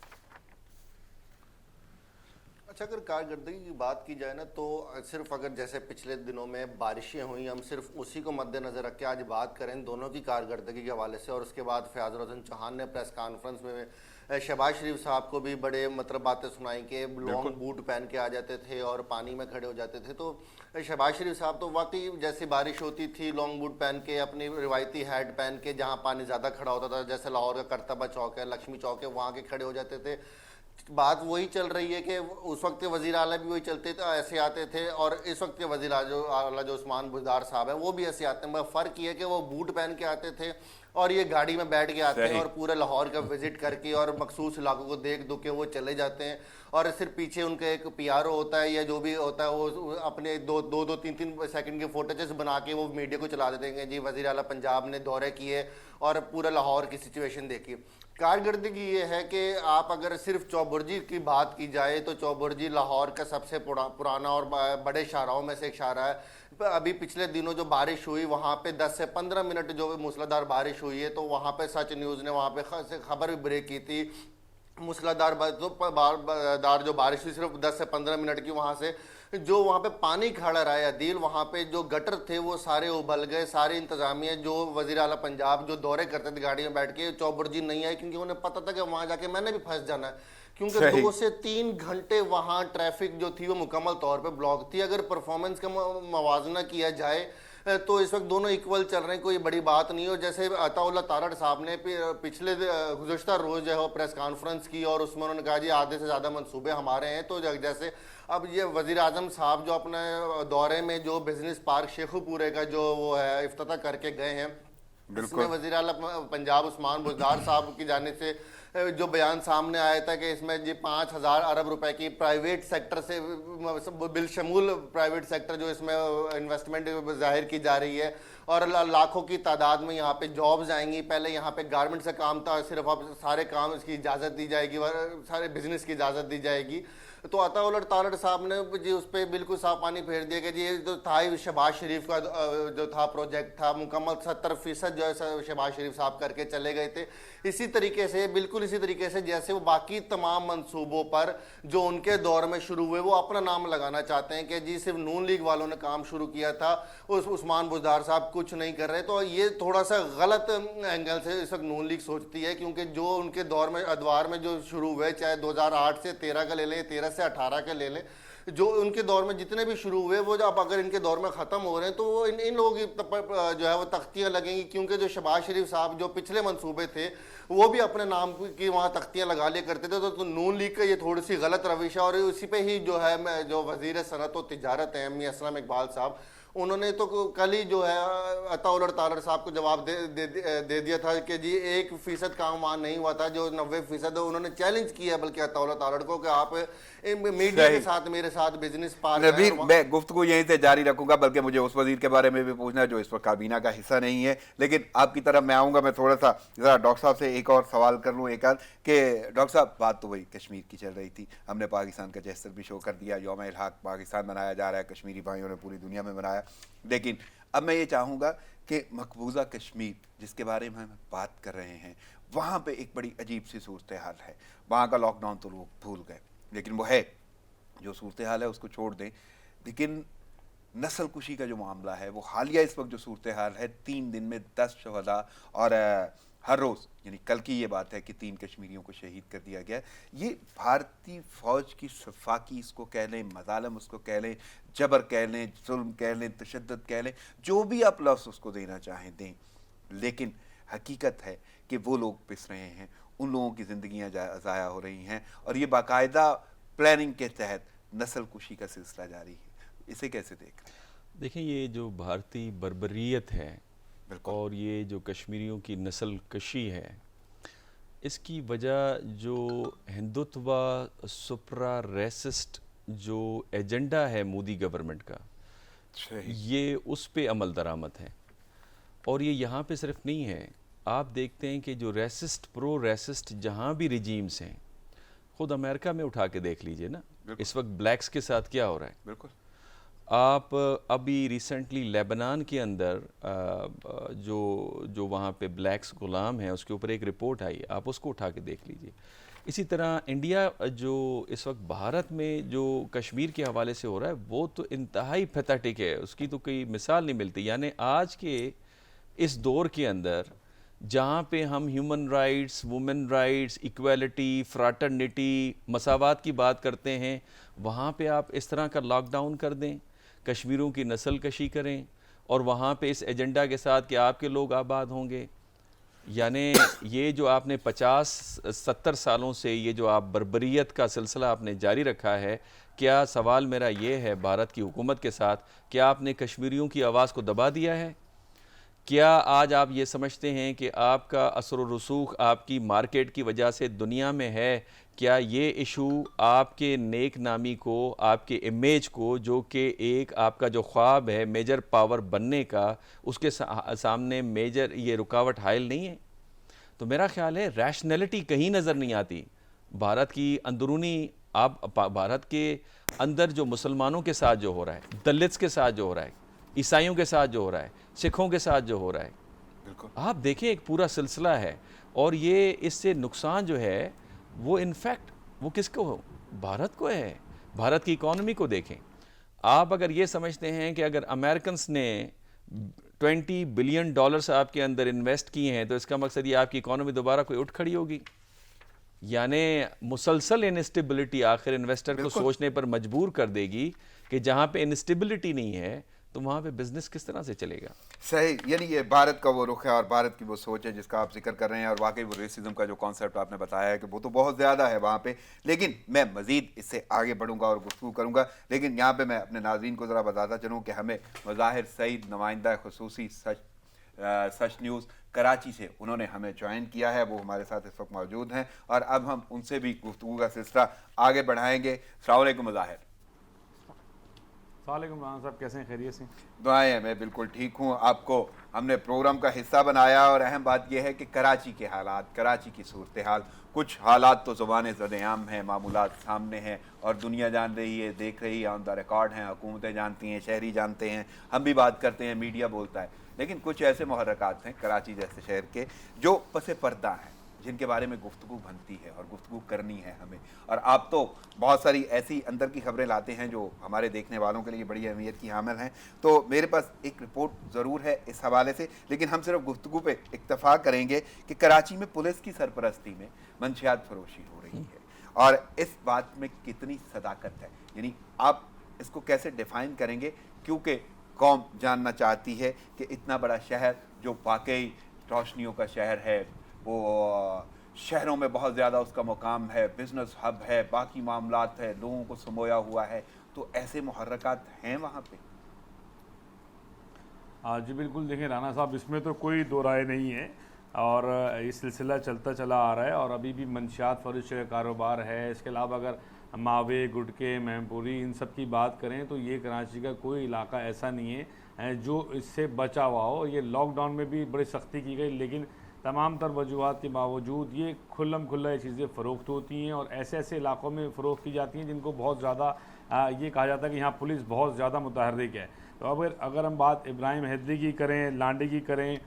अच्छा, अगर कारकर्दगी की बात की जाए ना, तो सिर्फ अगर जैसे पिछले दिनों में बारिशें हुई, हम सिर्फ उसी को मद्देनज़र रख के आज बात करें दोनों की कारकर्दगी के हवाले से, और उसके बाद फयाज़ुल हसन चौहान ने प्रेस कॉन्फ्रेंस में शहबाज शरीफ साहब को भी बड़े मतलब बातें सुनाई कि लॉन्ग बूट पहन के आ जाते थे और पानी में खड़े हो जाते थे। तो शहबाज शरीफ साहब तो वाकई जैसे बारिश होती थी लॉन्ग बूट पहन के, अपनी रिवायती हैट पहन के, जहाँ पानी ज़्यादा खड़ा होता था, जैसे लाहौर का करतबा चौक है, लक्ष्मी चौक है, वहाँ के खड़े हो जाते थे। बात वही चल रही है कि उस वक्त के वज़ीर आला भी वही चलते थे, ऐसे आते थे, और इस वक्त के वज़ीर आला जो उस्मान बुज़दार साहब है वो भी ऐसे आते हैं। मगर फ़र्क ये है कि वो बूट पहन के आते थे और ये गाड़ी में बैठ के आते हैं और पूरे लाहौर का विजिट करके और मखसूस इलाकों को देख दुख के वो चले जाते हैं, और सिर्फ पीछे उनका एक पीआरओ होता है या जो भी होता है वो अपने दो तीन सेकंड के फोटोजेस बना के वो मीडिया को चला देते हैं जी वज़ीर आला पंजाब ने दौरे किए और पूरा लाहौर की सिचुएशन देखी। कारकर्दगी ये है कि आप अगर सिर्फ चौबुर्जी की बात की जाए तो चौबुर्जी लाहौर का सबसे पुराना और बड़े शाहराहों में से एक शाहरा है। अभी पिछले दिनों जो बारिश हुई वहाँ पे 10 से 15 मिनट जो मूसलाधार बारिश हुई है, तो वहाँ पे सच न्यूज़ ने वहाँ पे खबर भी ब्रेक की थी। मूसलाधार जो बारिश हुई सिर्फ 10 से 15 मिनट की, वहाँ से जो वहाँ पे पानी खड़ा रहा है अदील, वहाँ पे जो गटर थे वो सारे उबल गए। सारी इंतजामिया जो वज़ीर आला पंजाब जो दौरे करते थे गाड़ी में बैठ के, चौबुर्जी नहीं आए क्योंकि उन्हें पता था कि वहाँ जाके मैंने भी फंस जाना है, क्योंकि 2 से 3 घंटे वहाँ ट्रैफिक जो थी वो मुकम्मल तौर पे ब्लॉक थी। अगर परफॉर्मेंस का मवाजना किया जाए तो इस वक्त दोनों इक्वल चल रहे हैं, कोई बड़ी बात नहीं हो। जैसे अताउल्लाह तारड़ साहब ने पिछले गुज़श्ता रोज़ जो है प्रेस कॉन्फ्रेंस की और उसमें उन्होंने कहा जी आधे से ज़्यादा मंसूबे हमारे हैं। तो जैसे अब ये वज़ीर आज़म साहब जो अपने दौरे में जो बिजनेस पार्क शेखुपुरे का जो वो है इफ्तिताह करके गए हैं, इसमें वज़ीर आला पंजाब उस्मान बुज़दार साहब की जाने से जो बयान सामने आया था कि इसमें जी 5,000 अरब रुपए की प्राइवेट सेक्टर से बिलशमूल प्राइवेट सेक्टर जो इसमें इन्वेस्टमेंट जाहिर की जा रही है और लाखों की तादाद में यहाँ पे जॉब्स आएंगी। पहले यहाँ पे गारमेंट से काम था, सिर्फ अब सारे काम इसकी इजाज़त दी जाएगी, सारे बिजनेस की इजाज़त दी जाएगी। तो अता उलट तालट साहब ने जी उस पर बिल्कुल साफ पानी फेर दिया कि जी ये जो था ही शहबाज शरीफ का जो था प्रोजेक्ट था मुकम्मल 70% जो है शहबाज शरीफ साहब करके चले गए थे। इसी तरीके से बिल्कुल इसी तरीके से जैसे वो बाकी तमाम मंसूबों पर जो उनके दौर में शुरू हुए वो अपना नाम लगाना चाहते हैं कि जी सिर्फ नून लीग वालों ने काम शुरू किया था, उस उस्मान बुज़दार साहब कुछ नहीं कर रहे। तो ये थोड़ा सा गलत एंगल से इस वक्त नून लीग सोचती है, क्योंकि जो उनके दौर में अदवार में जो शुरू हुए, चाहे 2008 से 13 का ले लें, 13 से 18 के ले लें, जो उनके दौर में जितने भी शुरू हुए वो अब अगर इनके दौर में ख़त्म हो रहे हैं तो वो इन लोगों की जो है वो तख्तियाँ लगेंगी। क्योंकि जो शहबाज शरीफ साहब जो पिछले मंसूबे थे वो भी अपने नाम की वहाँ तख्तियाँ लगा लिया करते थे। तो नून लीग का ये थोड़ी सी गलत रविश है और उसी पे ही जो है जो वज़ीर सनअत व तिजारत हैं मियां असलम इकबाल साहब, उन्होंने तो कल ही जो है अता उलट तालट साहब को जवाब दे दिया था कि जी 1% काम वहाँ नहीं हुआ था, जो 90% उन्होंने चैलेंज किया बल्कि अता उलट तालट को कि आप मीडिया के साथ मेरे साथ बिजनेस पार्टनर। नबील, मैं गुफ्तगू यहीं से जारी रखूंगा, बल्कि मुझे उस वजीर के बारे में भी पूछना है जो इस पर काबीना का हिस्सा नहीं है। लेकिन आपकी तरफ मैं आऊँगा, मैं थोड़ा सा ज़रा डॉक्टर साहब से एक और सवाल कर लूँ। एक आध कि डॉक्टर साहब बात तो वही कश्मीर की चल रही थी, हमने पाकिस्तान का जेस्चर भी शो कर दिया, यौम इल्हाक पाकिस्तान मनाया जा रहा है, कश्मीरी भाइयों ने पूरी दुनिया में मनाया। लेकिन अब मैं ये चाहूँगा कि मकबूजा कश्मीर जिसके बारे में हम बात कर रहे हैं, वहाँ पे एक बड़ी अजीब सी सूरत हाल है। वहाँ का लॉकडाउन तो लोग भूल गए, लेकिन वो है जो सूरत हाल है उसको छोड़ दें। लेकिन नस्ल कुशी का जो मामला है वो हालिया इस वक्त जो सूरत हाल है, 3 दिन में 10 शहदा और हर रोज़, यानी कल की ये बात है कि 3 कश्मीरियों को शहीद कर दिया गया। ये भारतीय फ़ौज की सफाकी इसको कह लें, मज़ालम उसको कह लें, जबर कह लें, जुल्म कह लें, तशद्दुद कह लें, जो भी आप लफ्ज़ उसको देना चाहें दें, लेकिन हकीकत है कि वो लोग पिस रहे हैं, उन लोगों की ज़िंदगियाँ ज़ाया हो रही हैं और ये बाकायदा प्लानिंग के तहत नस्ल कुशी का सिलसिला जारी है। इसे कैसे देख रहे हैं? देखें, ये जो भारतीय बर्बरियत है और ये जो कश्मीरियों की नस्ल कशी है, इसकी वजह जो हिंदुत्व सुप्रा रेसिस्ट जो एजेंडा है मोदी गवर्नमेंट का, ये उस पे अमल दरामद है। और ये यहाँ पे सिर्फ नहीं है, आप देखते हैं कि जो रेसिस्ट प्रो रेसिस्ट जहाँ भी रिजीम्स हैं, खुद अमेरिका में उठा के देख लीजिए ना, इस वक्त ब्लैक्स के साथ क्या हो रहा है। बिल्कुल। आप अभी रिसेंटली लेबनान के अंदर जो वहाँ पे ब्लैक्स गुलाम हैं उसके ऊपर एक रिपोर्ट आई, आप उसको उठा के देख लीजिए। इसी तरह इंडिया जो इस वक्त भारत में जो कश्मीर के हवाले से हो रहा है वो तो इंतहाई पैथेटिक है, उसकी तो कोई मिसाल नहीं मिलती। यानी आज के इस दौर के अंदर जहाँ पे हम human rights, women rights, equality, fraternity, मसावात की बात करते हैं, वहाँ पे आप इस तरह का लॉकडाउन कर दें, कश्मीरों की नस्ल कशी करें और वहाँ पे इस एजेंडा के साथ कि आपके लोग आबाद होंगे। यानी ये जो आपने 50-70 सालों से ये जो आप बर्बरियत का सिलसिला आपने जारी रखा है, क्या सवाल मेरा ये है भारत की हुकूमत के साथ, क्या आपने कश्मीरियों की आवाज़ को दबा दिया है? क्या आज आप ये समझते हैं कि आपका असर व रसूख आपकी मार्केट की वजह से दुनिया में है? क्या ये इशू आपके नेक नामी को, आपके इमेज को, जो कि एक आपका जो ख्वाब है मेजर पावर बनने का, उसके सामने मेजर ये रुकावट हायल नहीं है? तो मेरा ख्याल है रैशनैलिटी कहीं नज़र नहीं आती। भारत की अंदरूनी, आप भारत के अंदर जो मुसलमानों के साथ जो हो रहा है, दलित्स के साथ जो हो रहा है, ईसाइयों के साथ जो हो रहा है, सिखों के साथ जो हो रहा है, बिल्कुल आप देखें एक पूरा सिलसिला है। और ये इससे नुकसान जो है वो इनफैक्ट वो किसको हो? भारत को है। भारत की इकॉनमी को देखें आप। अगर ये समझते हैं कि अगर अमेरिकन्स ने $20 बिलियन आपके अंदर इन्वेस्ट किए हैं तो इसका मकसद ये आपकी इकॉनमी दोबारा कोई उठ खड़ी होगी। यानी मुसलसल इनस्टेबिलिटी आखिर इन्वेस्टर को सोचने पर मजबूर कर देगी कि जहाँ पे इनस्टेबिलिटी नहीं है तो वहाँ पे बिजनेस किस तरह से चलेगा। सही, यानी ये भारत का वो रुख है और भारत की वो सोच है जिसका आप जिक्र कर रहे हैं। और वाकई वो रेसिज्म का जो कॉन्सेप्ट आपने बताया है कि वो तो बहुत ज़्यादा है वहाँ पे। लेकिन मैं मज़ीद इससे आगे बढ़ूँगा और गुफ्तगू करूँगा। लेकिन यहाँ पे मैं अपने नाज़रीन को ज़रा बताता चलूँ कि हमें मज़ाहिर सईद नुमाइंदा ख़ुसूसी सच न्यूज़ कराची से उन्होंने हमें ज्वाइन किया है, वो हमारे साथ इस वक्त मौजूद हैं और अब हम उनसे भी गुफ्तगू का सिलसिला आगे बढ़ाएंगे। अस्सलाम वालेकुम ज़ाहिर। वालेकुम राना साहब, कैसे हैं? खैरियत से? दुआएं हैं, मैं बिल्कुल ठीक हूँ। आपको हमने प्रोग्राम का हिस्सा बनाया और अहम बात यह है कि कराची के हालात, कराची की सूरत हाल, कुछ हालात तो ज़ुबान ज़द-ए-आम हैं, मामूलात सामने हैं और दुनिया जान रही है, देख रही है, ऑन द रिकॉर्ड हैं, हुकूमतें जानती हैं, शहरी जानते हैं, हम भी बात करते हैं, मीडिया बोलता है। लेकिन कुछ ऐसे मुहर्रकात हैं कराची जैसे शहर के जो पसे पर्दा हैं, जिनके बारे में गुफ्तगू बनती है और गुफ्तगू करनी है हमें। और आप तो बहुत सारी ऐसी अंदर की खबरें लाते हैं जो हमारे देखने वालों के लिए बड़ी अहमियत की हामिल हैं। तो मेरे पास एक रिपोर्ट ज़रूर है इस हवाले से, लेकिन हम सिर्फ गुफ्तगू पे इक्तफा करेंगे कि कराची में पुलिस की सरपरस्ती में मंशियात फरोशी हो रही है और इस बात में कितनी सदाकत है, यानी आप इसको कैसे डिफ़ाइन करेंगे? क्योंकि कौम जानना चाहती है कि इतना बड़ा शहर जो वाकई रोशनियों का शहर है, वो शहरों में बहुत ज़्यादा उसका मुकाम है, बिज़नेस हब है, बाकी मामलात है, लोगों को समोया हुआ है, तो ऐसे मुहर्रकात हैं वहाँ पे? जी बिल्कुल, देखें राना साहब, इसमें तो कोई दो राय नहीं है और ये सिलसिला चलता चला आ रहा है और अभी भी मंशियात फरोशी का कारोबार है। इसके अलावा अगर मावे, गुटके, मैमपुरी इन सब की बात करें तो ये कराची का कोई इलाका ऐसा नहीं है जो इससे बचा हुआ हो। ये लॉकडाउन में भी बड़ी सख्ती की गई, लेकिन तमाम तर वजूहात के बावजूद ये खुल्लम खुल्ला ये चीज़ें फ़रोख्त होती हैं और ऐसे ऐसे इलाक़ों में फ़रोख्त की जाती हैं जिनको बहुत ज़्यादा ये कहा जाता है कि यहाँ पुलिस बहुत ज़्यादा मुतहर्रिक है। तो अगर हम बात इब्राहिम हैदरी की करें, लांडी की करें,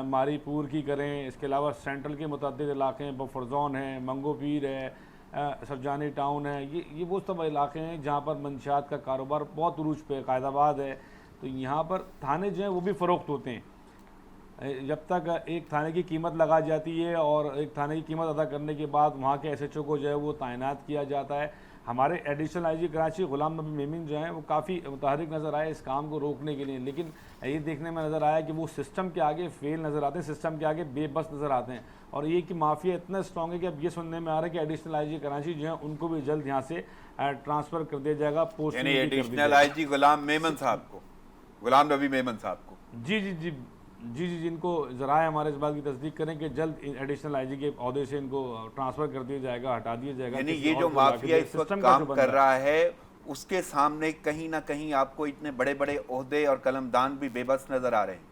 मारीपुर की करें, इसके अलावा सेंट्रल के मुतअद्दिद इलाके हैं, बफर जोन है, मंगो पीर है, सरजानी टाउन है, ये वो सब इलाके हैं जहाँ पर मंशियात का कारोबार बहुत उरूज पे है। कायदाबाद है, तो यहाँ पर थाने जो हैं वो भी फ़रोख्त होते हैं। जब तक एक थाने की कीमत लगा जाती है और एक थाने की कीमत अदा करने के बाद वहाँ के SHO को जो है वो तैनात किया जाता है। हमारे एडिशनल IG कराची गुलाम नबी मेमिन जो हैं वो काफ़ी मुतहर्रिक नज़र आए इस काम को रोकने के लिए, लेकिन ये देखने में नज़र आया कि वो सिस्टम के आगे फेल नज़र आते हैं, सिस्टम के आगे बेबस नज़र आते हैं। और ये कि माफिया इतना स्ट्रॉन्ग है कि अब ये सुनने में आ रहा है कि एडिशनल IG कराची जो है उनको भी जल्द यहाँ से ट्रांसफ़र कर दिया जाएगा, पोस्ट एडिशनल IG गुलाम मेमन साहब को, गुलाम नबी मेमन साहब को। जी, जिनको ज़राए हमारे इस बात की तस्दीक करें कि जल्द एडिशनल IG के अहदे से इनको ट्रांसफ़र कर दिया जाएगा, हटा दिया जाएगा। यानी ये जो माफिया इस वक्त काम कर रहा है उसके सामने कहीं ना कहीं आपको इतने बड़े बड़े ओहदे और कलमदान भी बेबस नज़र आ रहे हैं।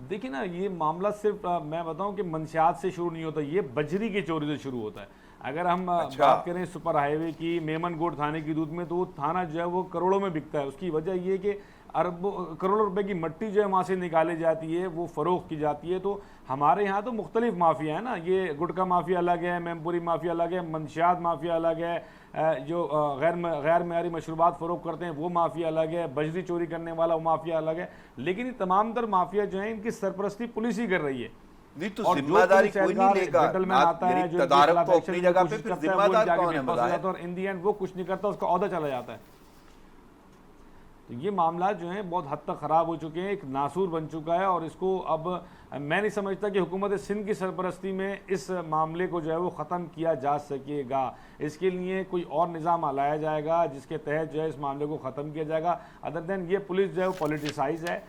देखिए ना, ये मामला सिर्फ मैं बताऊं कि मंशियात से शुरू नहीं होता, ये बजरी की चोरी से शुरू होता है। अगर हम बात करें सुपर हाईवे की, मेमन गोड थाने की दूध में, तो वो थाना जो है वो करोड़ों में बिकता है। उसकी वजह ये कि अरबों करोड़ों रुपए की मट्टी जो है वहाँ से निकाली जाती है, वो फ़रोख्त की जाती है। तो हमारे यहाँ तो मुख्तलिफ माफिया है ना, ये गुटका माफिया अलग है, मैमपुरी माफिया अलग है, मंशियात माफिया अलग है, जो गैर मेयारी मशरूबात फ़रोख्त करते हैं वो माफिया अलग है, बजरी चोरी करने वाला वो माफिया अलग है। लेकिन ये तमाम तर माफिया जो है इनकी सरपरस्ती पुलिस ही कर रही है। नहीं तो जिम्मेदारी कोई नहीं लेगा, आता है जो तदारक तो अपनी जगह पे, फिर जिम्मेदार कौन है? और इन दी एंड वो कुछ नहीं करता, उसका ओहदा चला जाता है। तो ये मामला जो है बहुत हद तक ख़राब हो चुके हैं, एक नासूर बन चुका है और इसको अब मैं नहीं समझता कि हुकूमत सिंध की सरपरस्ती में इस मामले को जो है वो ख़त्म किया जा सकेगा। इसके लिए कोई और निज़ाम लाया जाएगा जिसके तहत जो है इस मामले को ख़त्म किया जाएगा। अदर दैन ये पुलिस जो है वो पॉलिटिसाइज है।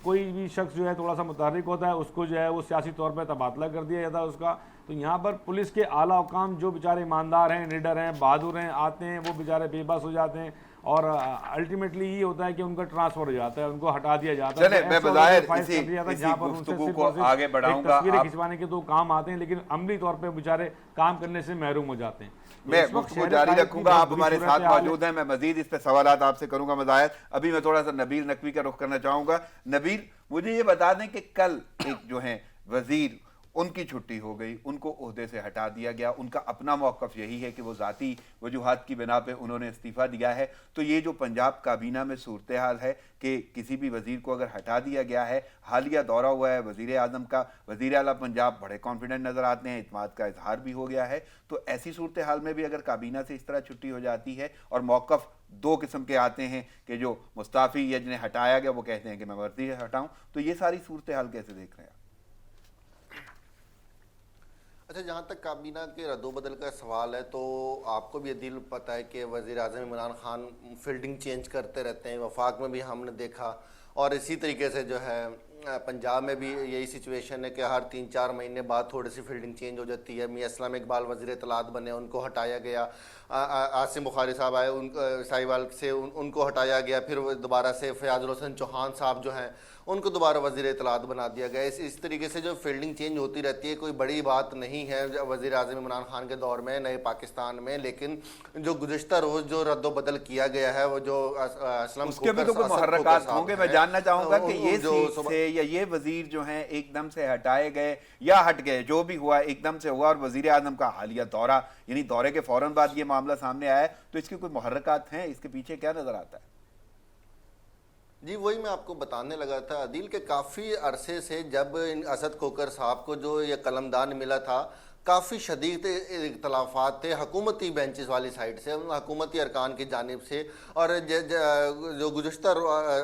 कोई भी शख्स जो है थोड़ा सा मुतहर्रिक होता है उसको जो है वो सियासी तौर पर तबादला कर दिया जाता है उसका। तो यहाँ पर पुलिस के आला हुकाम जो बेचारे ईमानदार हैं, निडर हैं, बहादुर हैं, आते हैं, वो बेचारे बेबस हो जाते हैं और अल्टीमेटली ये होता है कि उनका ट्रांसफर हो जाता है, उनको हटा दिया जाता है। चले, मैं बज़ाहिर इसी गुफ्तगू को आगे बढ़ाऊंगा। तस्वीरें खिंचवाने के तो काम आते हैं, लेकिन अमली तौर पे बेचारे काम करने से महरूम हो जाते हैं। मैं गुफ्तगू जारी रखूंगा, आप हमारे साथ मौजूद हैं, मैं मजीद इस पे सवालात आपसे करूंगा मज़ाहिर। अभी मैं थोड़ा सा नबील नकवी का रुख करना चाहूंगा। नबील, मुझे ये बता दें कि कल एक जो है वजीर, उनकी छुट्टी हो गई, उनको ओहदे से हटा दिया गया। उनका अपना मौक़िफ़ यही है कि वो ज़ाती वजूहात की बिना पे उन्होंने इस्तीफ़ा दिया है। तो ये जो पंजाब काबीना में सूरत हाल है कि किसी भी वज़ीर को अगर हटा दिया गया है, हालिया दौरा हुआ है वज़ीर आज़म का, वज़ीर आला पंजाब बड़े कॉन्फिडेंट नज़र आते हैं, इत्मीनान का इजहार भी हो गया है। तो ऐसी सूरत हाल में भी अगर काबीना से इस तरह छुट्टी हो जाती है और मौक़िफ़ दो किस्म के आते हैं कि जो मुस्ताफ़ी या जिन्हें हटाया गया वो कहते हैं कि मैं मर्ज़ी से हटाऊँ, तो ये सारी सूरत हाल कैसे देख रहे हैं? अच्छा, जहाँ तक काबीना के रद्दोबदल का सवाल है, तो आपको भी दिल पता है कि वज़ीर आज़म इमरान खान फील्डिंग चेंज करते रहते हैं। वफाक में भी हमने देखा और इसी तरीके से जो है पंजाब में भी यही सिचुएशन है कि हर 3-4 महीने बाद थोड़ी सी फील्डिंग चेंज हो जाती है। मियां असलम इकबाल वज़ीर इत्तलात बने, उनको हटाया गया। आसिम बुखारी साहब आए, साहिवाल से उनको हटाया गया। फिर दोबारा से फयाजुल हसन चौहान साहब जो हैं उनको दोबारा वज़ीर इत्तलात बना दिया गया। इस तरीके से जो फील्डिंग चेंज होती रहती है, कोई बड़ी बात नहीं है वज़ीर आज़म इमरान खान के दौर में नए पाकिस्तान में। लेकिन जो गुज़िश्ता रोज़ जो रद्द-ओ-बदल किया गया है, वो जो असलम उसके भी तो कोई मुहर्रकात होंगे। मैं जानना चाहूँगा कि ये सीट से या ये वज़ीर जो हैं एकदम से हटाए गए या हट गए, जो भी हुआ एकदम से हुआ, और वज़ीर आज़म का हालिया दौरा, यानी दौरे के फ़ौरन बाद ये मामला सामने आया, तो इसके कोई मुहर्रकात हैं? इसके पीछे क्या नज़र आता है? जी, वही मैं आपको बताने लगा था अदील के काफ़ी अरसे से जब असद खोकर साहब को जो ये कलमदान मिला था, काफ़ी शदीद इख्तलाफात थे हुकूमती बेंचेस वाली साइड से, हुकूमती अरकान की जानिब से। और जो गुज़श्ता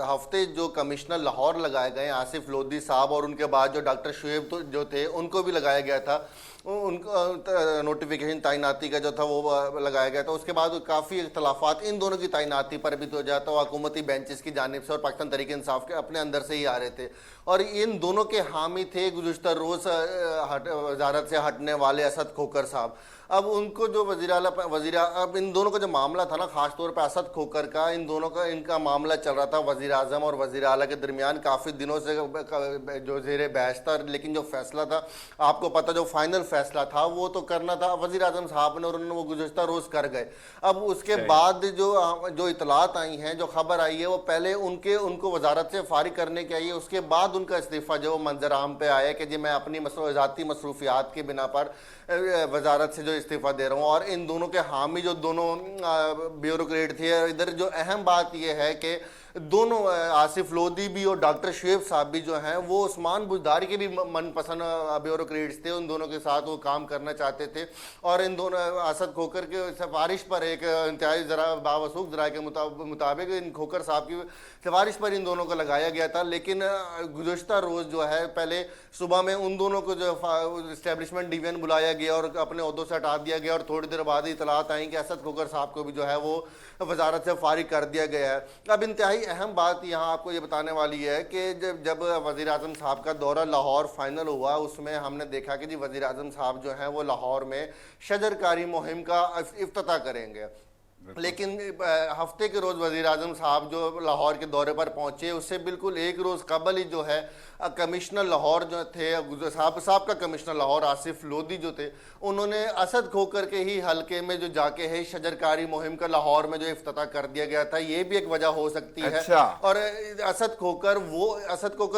हफ्ते जो कमिश्नर लाहौर लगाए गए आसिफ लोधी साहब, और उनके बाद जो डॉक्टर शुएब जो थे उनको भी लगाया गया था, उनका नोटिफिकेशन तैनाती का जो था वो लगाया गया था। उसके बाद काफ़ी इख्तलाफात इन दोनों की तैनाती पर भी तो जाता हुआ हुकूमती बेंचेस की जानिब से और पाकिस्तान तहरीक इंसाफ के अपने अंदर से ही आ रहे थे। और इन दोनों के हामी थे गुज़श्ता रोज़ वजारत से हटने वाले असद खोकर साहब। अब उनको जो अब इन दोनों का जो मामला था ना, ख़ास तौर पर असद खोकर का, इन दोनों का इनका मामला चल रहा था वज़ीर आज़म और वज़ीर आला के दरमियान काफ़ी दिनों से जो ज़ेरे बहस था। लेकिन जो फैसला था, आपको पता, जो फाइनल फैसला था वो तो करना था वज़ीर आज़म साहब ने, और उन्होंने वो गुज़श्ता रोज़ कर गए। अब उसके बाद जो इतलात आई हैं, जो खबर आई है, वो पहले उनको वजारत से फारिग करने की आई है। उसके बाद उनका इस्तीफ़ा जो मंजर आम पे आया कि जी मैं अपनी ज़ाती मसरूफियात की बिना पर वजारत से जो इस्तीफ़ा दे रहा हूँ। और इन दोनों के हामी जो दोनों ब्यूरोक्रेट थे, इधर जो अहम बात यह है कि दोनों आसिफ लोधी भी और डॉक्टर शुएब साहब भी जो हैं वो उस्मान बुज़दारी के भी मनपसंद ब्यूरोक्रेट्स थे। उन दोनों के साथ वो काम करना चाहते थे। और इन दोनों असद खोकर के सिफारिश पर, एक इंतहाई बावसूख ज़राए के मुताबिक इन खोकर साहब की सिफारिश पर इन दोनों को लगाया गया था। लेकिन गुज़श्ता रोज़ जो है, पहले सुबह में उन दोनों को जो इस्टेब्लिशमेंट डिवीजन बुलाया गया और अपने ओहदों से हटा दिया गया, और थोड़ी देर बाद इतलात आई कि असद खोकर साहब को भी जो है वो वजारत से फारिग कर दिया गया है। अब इंतहाई अहम बात यहाँ आपको ये बताने वाली है कि जब वज़ीर आज़म साहब का दौरा लाहौर फाइनल हुआ, उसमें हमने देखा कि जी वज़ीर आज़म साहब जो हैं वो लाहौर में शजरकारी मुहिम का इफ्तिताह करेंगे। लेकिन हफ्ते के रोज़ वज़ीर आज़म साहब जो लाहौर के दौरे पर पहुँचे, उससे बिल्कुल एक रोज़ कबल ही जो है कमिश्नर लाहौर जो थे, साहब का कमिश्नर लाहौर आसिफ लोधी जो थे, उन्होंने असद खोकर के ही हलके में जो जाके है शजरकारी मुहिम का लाहौर में जो इफ्तिताह कर दिया गया था। ये भी एक वजह हो सकती है। और असद खोकर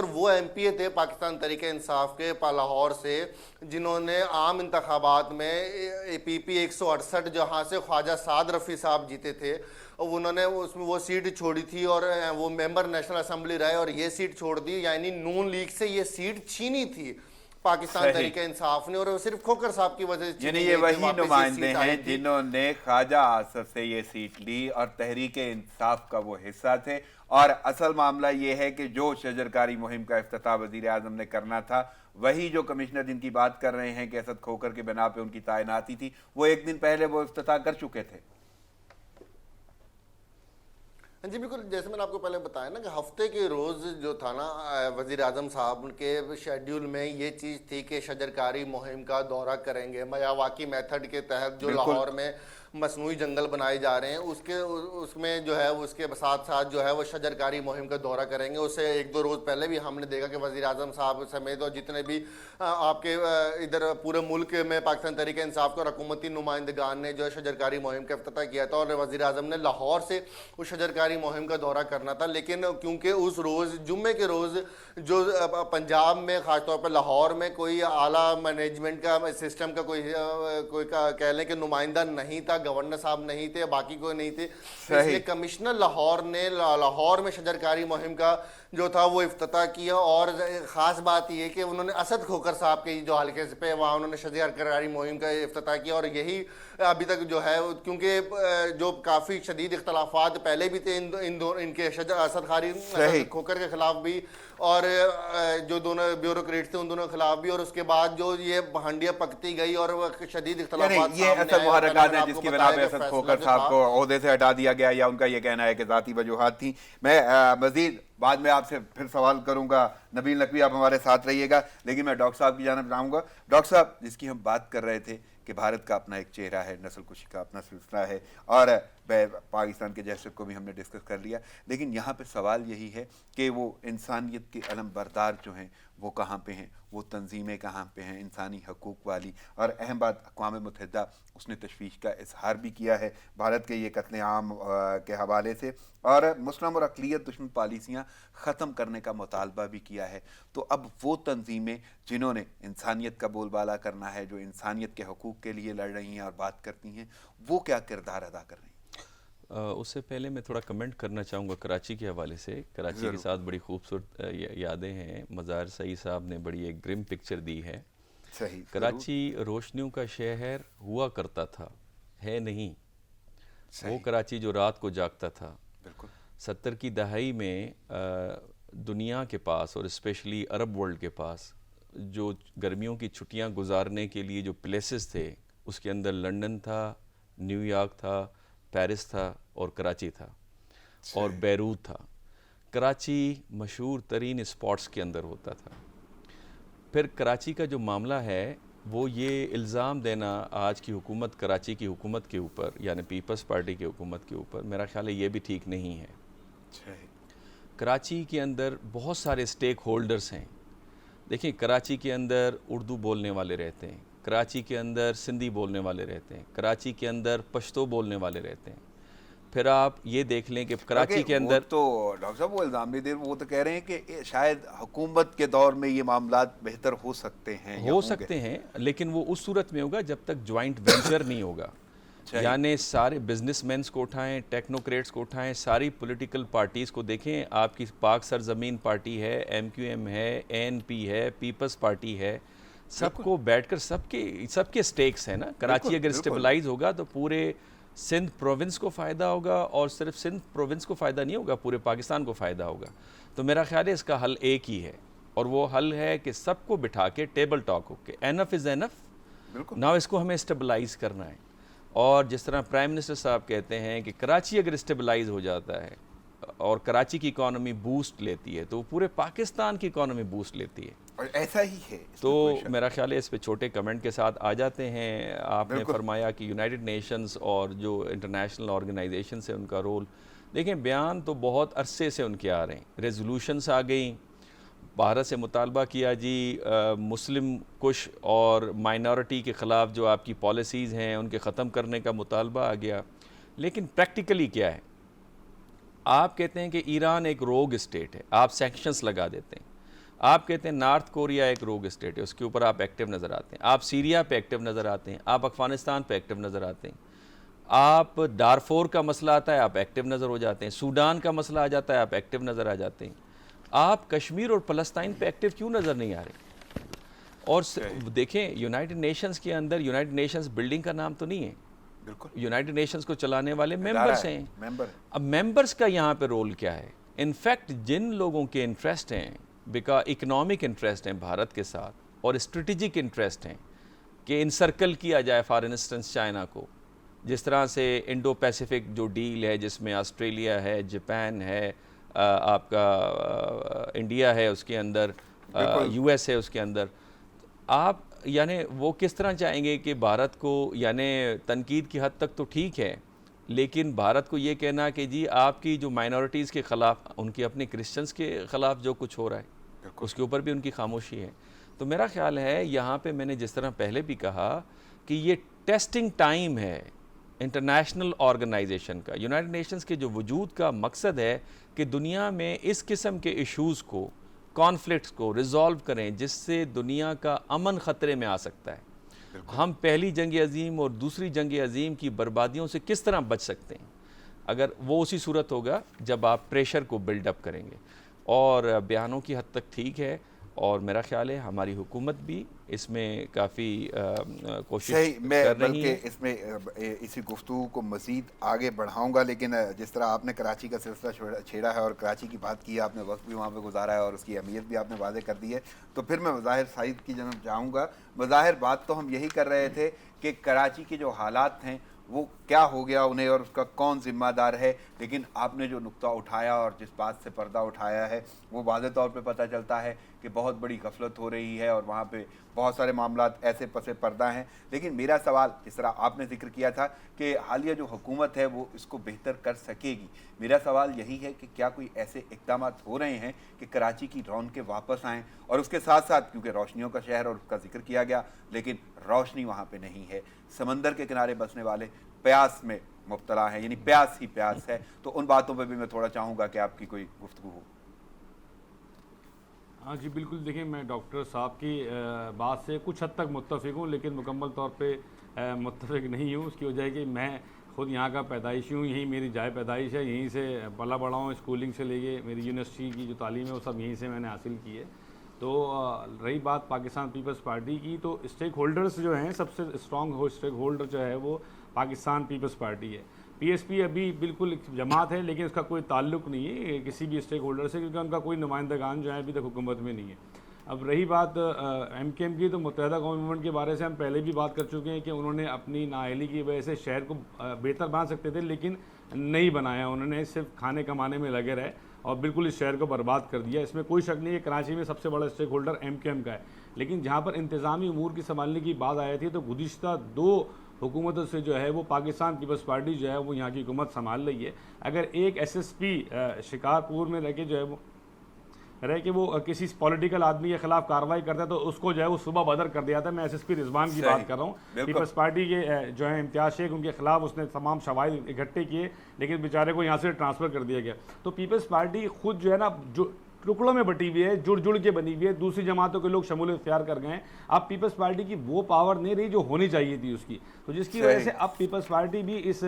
वो MPA थे पाकिस्तान तहरीक इंसाफ के लाहौर से, जिन्होंने आम इंतखाबात में PP 168 जहाँ से ख्वाजा साद रफ़ी साहब जीते थे, उन्होंने उसमें वो सीट छोड़ी थी और वो मेंबर नेशनल असेंबली रहे और ये सीट छोड़ दी। यानी नून लीग से ये सीट छीनी थी पाकिस्तान तहरीक इंसाफ ने, और सिर्फ खोकर साहब की वजह से। यानी ये वही नुमाइंदे हैं जिन्होंने ख्वाजा आसफ से ये सीट ली और तहरीक इंसाफ का वो हिस्सा थे। और असल मामला ये है कि जो शजरकारी मुहिम का इफ्तिताह वज़ीर आज़म ने करना था, वही जो कमिश्नर जिनकी बात कर रहे हैं कि असद खोकर के बिना पे उनकी तैनाती थी, वो एक दिन पहले वो इफ्तिताह कर चुके थे। जी बिल्कुल, जैसे मैंने आपको पहले बताया ना कि हफ्ते के रोज़ जो था ना, वज़ीर आज़म साहब के शेड्यूल में ये चीज़ थी कि शजरकारी मुहिम का दौरा करेंगे। मियावाकी मेथड के तहत जो लाहौर में मसनूई जंगल बनाए जा रहे हैं, उसमें जो है उसके साथ साथ जो है वो शजरकारी मुहिम का दौरा करेंगे। उससे 1-2 रोज़ पहले भी हमने देखा कि वज़ीर आज़म साहब समेत और जितने भी आपके इधर पूरे मुल्क में पाकिस्तान तहरीक इंसाफ के हुकूमती नुमाइंदगान ने जो है शजरकारी मुहिम का इफ्तिताह किया था, और वज़ीर आज़म ने लाहौर से उस शजरकारी मुहिम का दौरा करना था। लेकिन क्योंकि उस रोज़ जुम्मे के रोज़ जो पंजाब में ख़ासतौर पर लाहौर में कोई आला मैनेजमेंट का सिस्टम का कोई कह लें कि नुमाइंदा नहीं था, गवर्नर साहब नहीं थे, बाकी कोई नहीं थे, इसलिए कमिश्नर लाहौर ने लाहौर में शजरकारी मुहिम का जो था वो इफ्तिताह किया। और ख़ास बात यह कि उन्होंने असद खोकर साहब के जो हल्के पे वहाँ उन्होंने शजरकारी मुहिम का इफ्तिताह किया। और यही अभी तक जो है, क्योंकि जो काफ़ी शदीद इख्तलाफात पहले भी थे इनके असद खोकर के खिलाफ भी, और जो दोनों ब्यूरोक्रेट्स थे उन दोनों के खिलाफ भी, और उसके बाद जो ये हंडियाँ पकती गई और शदीद इख्तलाफात ये असल मुहर्रकात हैं जिसकी बिना पे असद खोकर साहब को ओहदे से हटा दिया गया, या उनका ये कहना है कि ज़ाती वजूहात थी। मैं मज़ीद بعد में आपसे फिर सवाल करूंगा। नबील नकवी आप हमारे साथ रहिएगा, लेकिन मैं डॉक्टर साहब की जानिब जाऊंगा। डॉक्टर साहब, जिसकी हम बात कर रहे थे कि भारत का अपना एक चेहरा है, नस्ल कुशी का अपना सिलसिला है, और पाकिस्तान के जैसे को भी हमने डिस्कस कर लिया, लेकिन यहाँ पे सवाल यही है कि वो इंसानियत के अलम बरदार जो हैं वो कहाँ पे हैं, वो तंजीमें कहाँ पे हैं इंसानी हकूक़ वाली। और अहम बात, अक़वाम मुत्तहिदा उसने तशवीश का इजहार भी किया है भारत के ये कत्ले आम के हवाले से, और मुस्लिम और अक़लियत दुश्मन पॉलिसियाँ ख़त्म करने का मुतालबा भी किया है। तो अब वो तंजीमें जिन्होंने इंसानियत का बोलबाला करना है, जो इंसानियत के हकूक़ के लिए लड़ रही हैं और बात करती हैं, वो क्या किरदार अदा कर रही हैं? उससे पहले मैं थोड़ा कमेंट करना चाहूँगा कराची के हवाले से। कराची के साथ बड़ी खूबसूरत यादें हैं। मज़ाहिर सईद साहब ने बड़ी एक ग्रिम पिक्चर दी है। सही, कराची रोशनियों का शहर हुआ करता था, है नहीं। वो कराची जो रात को जागता था। बिल्कुल। 70 की दहाई में दुनिया के पास और स्पेशली अरब वर्ल्ड के पास जो गर्मियों की छुट्टियां गुजारने के लिए जो प्लेसेस थे, उसके अंदर लंदन था, न्यूयॉर्क था, पेरिस था और कराची था और बैरूत था। कराची मशहूर तरीन स्पॉट्स के अंदर होता था। फिर कराची का जो मामला है वो ये इल्ज़ाम देना आज की हुकूमत, कराची की हुकूमत के ऊपर, यानी पीपल्स पार्टी की हुकूमत के ऊपर, मेरा ख्याल है ये भी ठीक नहीं है। कराची के अंदर बहुत सारे स्टेक होल्डर्स हैं। देखिए, कराची के अंदर उर्दू बोलने वाले रहते हैं, कराची के अंदर सिंधी बोलने वाले रहते हैं, कराची के अंदर पश्तो बोलने वाले रहते हैं। फिर आप ये देख लें कि कराची के अंदर तो डॉक्टर साहब वो इल्ज़ाम भी दे, वो तो कह रहे हैं कि शायद हुकूमत के दौर में ये मामलात बेहतर हो सकते हैं, हो सकते हैं, लेकिन वो उस सूरत में होगा जब तक जॉइंट वेंचर नहीं होगा। यानी सारे बिजनेसमैन को उठाएं, टेक्नोक्रेट्स को उठाएं, सारी पॉलिटिकल पार्टीज़ को देखें। आपकी पाक सरजमीन पार्टी है, MQM है, ANP है, पीपल्स पार्टी है, सबको बैठकर सबके स्टेक्स हैं ना। कराची अगर स्टेबलाइज होगा तो पूरे सिंध प्रोविंस को फ़ायदा होगा, और सिर्फ सिंध प्रोविंस को फ़ायदा नहीं होगा, पूरे पाकिस्तान को फ़ायदा होगा। तो मेरा ख्याल है इसका हल एक ही है, और वो हल है कि सबको बिठा के टेबल टॉक होके एनफ इज़ एनफ, नाउ इसको हमें स्टेबलाइज करना है। और जिस तरह प्राइम मिनिस्टर साहब कहते हैं कि कराची अगर स्टेबलाइज हो जाता है और कराची की इकॉनमी बूस्ट लेती है तो पूरे पाकिस्तान की इकॉनमी बूस्ट लेती है, और ऐसा ही है। तो मेरा ख्याल है इस पे छोटे कमेंट के साथ आ जाते हैं। आपने फरमाया कि यूनाइटेड नेशंस और जो इंटरनेशनल ऑर्गेनाइजेशन है उनका रोल, देखें बयान तो बहुत अरसे से उनके आ रहे हैं, रेजोल्यूशंस आ गई, भारत से मुतालबा किया जी मुस्लिम कुश और माइनॉरिटी के ख़िलाफ़ जो आपकी पॉलिसीज़ हैं उनके ख़त्म करने का मुतालबा आ गया। लेकिन प्रैक्टिकली क्या है, आप कहते हैं कि ईरान एक रोग स्टेट है, आप सैंक्शंस लगा देते हैं। आप कहते हैं नॉर्थ कोरिया एक रोग स्टेट है, उसके ऊपर आप एक्टिव नज़र आते हैं। आप सीरिया पे एक्टिव नज़र आते हैं, आप अफ़गानिस्तान पे एक्टिव नज़र आते हैं। आप डारफोर का मसला आता है, आप एक्टिव नज़र हो जाते हैं। सूडान का मसला आ जाता है, आप एक्टिव नज़र आ जाते हैं। आप कश्मीर और फ़लस्तीन पे एक्टिव क्यों नज़र नहीं आ रहे? और देखें, यूनाइटेड नेशंस के अंदर, यूनाइटेड नेशंस बिल्डिंग का नाम तो नहीं है, यूनाइटेड नेशंस को चलाने वाले मेंबर्स हैं। अब मेंबर्स का यहाँ पे रोल क्या है? इनफैक्ट जिन लोगों के इंटरेस्ट हैं, बिकॉज इकनॉमिक इंटरेस्ट हैं भारत के साथ, और स्ट्रेटिजिक इंटरेस्ट हैं कि इनसर्कल किया जाए फॉर इंस्टेंस चाइना को, जिस तरह से इंडो पैसिफिक जो डील है जिसमें ऑस्ट्रेलिया है, जापान है, आपका इंडिया है, उसके अंदर US है, उसके अंदर आप यानी वो किस तरह चाहेंगे कि भारत को, यानी तनकीद की हद तक तो ठीक है, लेकिन भारत को ये कहना कि जी आपकी जो माइनॉरिटीज़ के ख़िलाफ़, उनके अपने क्रिश्चियंस के ख़िलाफ़ जो कुछ हो रहा है उसके ऊपर भी उनकी खामोशी है। तो मेरा ख्याल है यहाँ पे मैंने जिस तरह पहले भी कहा कि ये टेस्टिंग टाइम है इंटरनेशनल ऑर्गेनाइजेशन का। यूनाइटेड नेशंस के जो वजूद का मकसद है कि दुनिया में इस किस्म के इश्यूज़ को, कॉन्फ्लिक्ट्स को रिज़ॉल्व करें जिससे दुनिया का अमन ख़तरे में आ सकता है। हम पहली जंग अज़ीम और दूसरी जंग अज़ीम की बर्बादियों से किस तरह बच सकते हैं? अगर वो उसी सूरत होगा जब आप प्रेशर को बिल्डअप करेंगे। और बयानों की हद तक ठीक है, और मेरा ख्याल है हमारी हुकूमत भी इसमें काफ़ी कोशिश कर रही है। इसमें इसी गुफ्तगू को मज़ीद आगे बढ़ाऊंगा, लेकिन जिस तरह आपने कराची का सिलसिला छेड़ा है और कराची की बात की, आपने वक्त भी वहाँ पे गुजारा है और उसकी अहमियत भी आपने वाज़ेह कर दी है, तो फिर मैं मज़ाहिर सईद की जन्म जाऊँगा। मज़ाहिर बात तो हम यही कर रहे थे कि कराची के जो हालात हैं वो क्या हो गया उन्हें और उसका कौन जिम्मेदार है, लेकिन आपने जो नुक्ता उठाया और जिस बात से पर्दा उठाया है वो वाज़ेह तौर पे पता चलता है कि बहुत बड़ी गफलत हो रही है और वहाँ पे बहुत सारे मामलात ऐसे पसे पर्दा हैं। लेकिन मेरा सवाल, जिस तरह आपने जिक्र किया था कि हालिया जो हुकूमत है वो इसको बेहतर कर सकेगी, मेरा सवाल यही है कि क्या कोई ऐसे इक़दाम हो रहे हैं कि कराची की रौनकें वापस आएँ, और उसके साथ साथ क्योंकि रोशनियों का शहर और उसका जिक्र किया गया, लेकिन रोशनी वहाँ पे नहीं है, समंदर के किनारे बसने वाले प्यास में मुब्तला हैं, यानी प्यास ही प्यास है। तो उन बातों पर भी मैं थोड़ा चाहूँगा कि आपकी कोई गुफ्तगू हो। हाँ जी बिल्कुल, देखिए मैं डॉक्टर साहब की बात से कुछ हद तक मुत्तफ़िक हूँ, लेकिन मुकम्मल तौर पे मुत्तफ़िक नहीं हूँ। उसकी वजह है कि मैं ख़ुद यहाँ का पैदाइशी हूँ, यहीं मेरी जाए पैदाइश है, यहीं से पला बड़ा हूँ, स्कूलिंग से लेके मेरी यूनिवर्सिटी की जो तालीम है वो सब यहीं से मैंने हासिल की है। तो रही बात पाकिस्तान पीपल्स पार्टी की, तो स्टेक होल्डर्स जो हैं, सबसे स्ट्रॉन्ग स्टेक होल्डर जो है वो पाकिस्तान पीपल्स पार्टी है। पीएसपी अभी बिल्कुल एक जमात है, लेकिन उसका कोई ताल्लुक नहीं है किसी भी स्टेक होल्डर से, क्योंकि उनका कोई नुमाइंदगान जो है अभी तक हुकूमत में नहीं है। अब रही बात एमकेएम की, तो मुत्तहिदा कौमी मूवमेंट के बारे से हम पहले भी बात कर चुके हैं कि उन्होंने अपनी नाअहली की वजह से शहर को बेहतर बना सकते थे, लेकिन नहीं बनाया। उन्होंने सिर्फ खाने कमाने में लगे रहे और बिल्कुल इस शहर को बर्बाद कर दिया। इसमें कोई शक नहीं है कराची में सबसे बड़ा स्टेक होल्डर एमकेएम का है, लेकिन जहाँ पर इंतज़ामी उमूर की संभालने की बात आई थी तो गुज़िश्ता 2 हुकूमतों से जो है वो पाकिस्तान पीपल्स पार्टी जो है वो यहाँ की हुकूमत संभाल रही है। अगर एक एसएसपी शिकारपुर में रह के जो है वो किसी पॉलिटिकल आदमी के खिलाफ कार्रवाई करता है तो उसको जो है वो सुबह बदर कर दिया था। मैं एसएसपी रिजवान की बात कर रहा हूँ। पीपल्स पार्टी के जो है इम्तियाज़ शेख, उनके खिलाफ उसने तमाम शवाहिद इकट्ठे किए, लेकिन बेचारे को यहाँ से ट्रांसफ़र कर दिया गया। तो पीपल्स पार्टी खुद जो है ना, जो टुकड़ों में बटी हुई है, जुड़ जुड़ के बनी हुई है, दूसरी जमातों के लोग शमूलियत इख्तियार कर गए हैं। अब पीपल्स पार्टी की वो पावर नहीं रही जो होनी चाहिए थी उसकी, तो जिसकी वजह से अब पीपल्स पार्टी भी इस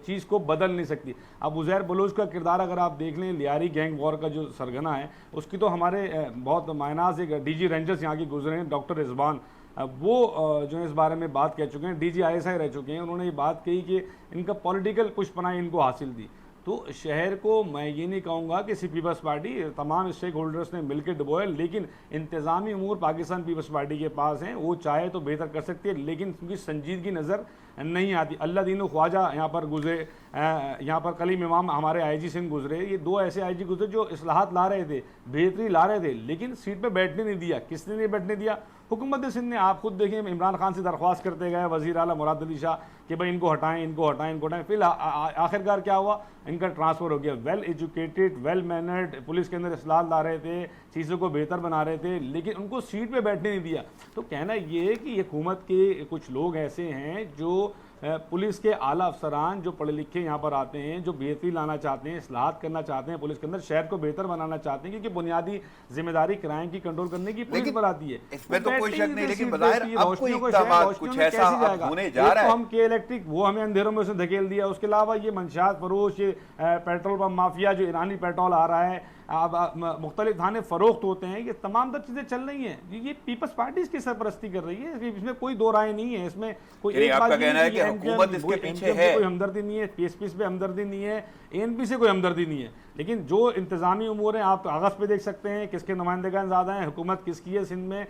चीज़ को बदल नहीं सकती। अब उज़ैर बलोच का किरदार अगर आप देख लें, लियारी गैंग वॉर का जो सरगना है, उसकी तो हमारे बहुत मायनाज एक डीजी रेंजर्स यहाँ के गुजरे हैं, डॉक्टर रिजवान, वो जो है इस बारे में बात कह चुके हैं, डीजी आईएसआई रह चुके हैं। उन्होंने ये बात कही कि इनका पॉलिटिकल पुष्पनाई इनको हासिल थी। तो शहर को मैं ये नहीं कहूँगा कि सिर्फ पीपल्स पार्टी, तमाम स्टेक होल्डर्स ने मिलकर डुबोया, लेकिन इंतज़ामी उमूर पाकिस्तान पीपल्स पार्टी के पास हैं। वो चाहे तो बेहतर कर सकती है, लेकिन उनकी संजीदगी नज़र नहीं आती। अल्लाह दीन ख्वाजा यहाँ पर गुजरे, यहाँ पर कलीम इमाम हमारे आईजी सिंह गुजरे, ये 2 ऐसे आईजी गुजरे जो इस्लाहात ला रहे थे, बेहतरी ला रहे थे, लेकिन सीट पर बैठने नहीं दिया। किसने नहीं बैठने दिया? हुकूमत सिंध ने। आप खुद देखिए, इमरान खान से दरख्वास्त करते गए वज़ीर आला मुराद अली शाह कि भाई इनको हटाएं, इनको हटाएं, इनको हटाएं। फिर आखिरकार क्या हुआ? इनका ट्रांसफ़र हो गया। Well educated, well mannered, police के अंदर इस्लाह ला रहे थे, चीज़ों को बेहतर बना रहे थे, लेकिन उनको सीट पे बैठने नहीं दिया। तो कहना ये है कि हुकूमत के कुछ लोग ऐसे हैं जो पुलिस के आला अफसरान जो पढ़े लिखे यहाँ पर आते हैं, जो बेहतरी लाना चाहते हैं, इस्लाहात करना चाहते हैं, पुलिस के अंदर शहर को बेहतर बनाना चाहते हैं, क्योंकि बुनियादी जिम्मेदारी क्राइम की कंट्रोल करने की पुलिस पर आती है। इसमें तो कोई शक नहीं, लेकिन बज़ाहिर अब कोई इक़दाम कुछ ऐसा होने जा रहा है। हम के इलेक्ट्रिक वो हमें अंधेरों में उसने धकेल दिया। उसके अलावा ये मंशियात फरोश, ये पेट्रोल पंप माफिया, जो ईरानी पेट्रोल आ रहा है, मुख्तलिफ थाने फ़रोख्त होते हैं, ये तमाम तर चीज़ें चल रही हैं। ये पीपल्स पार्टी इसकी सरपरस्ती कर रही है, इसमें कोई दो राय नहीं है। इसमें कोई एक बात नहीं है कि हुकूमत इसके पीछे है, कोई हमदर्दी नहीं है, पीएसपी पे हमदर्दी नहीं है, एएनपी से कोई हमदर्दी नहीं है। लेकिन जो इंतज़ामी उमूर हैं, आप कागज़ पे देख सकते हैं किसके नुमाइंदगान ज़्यादा हैं, हुकूमत किसकी है सिंध में,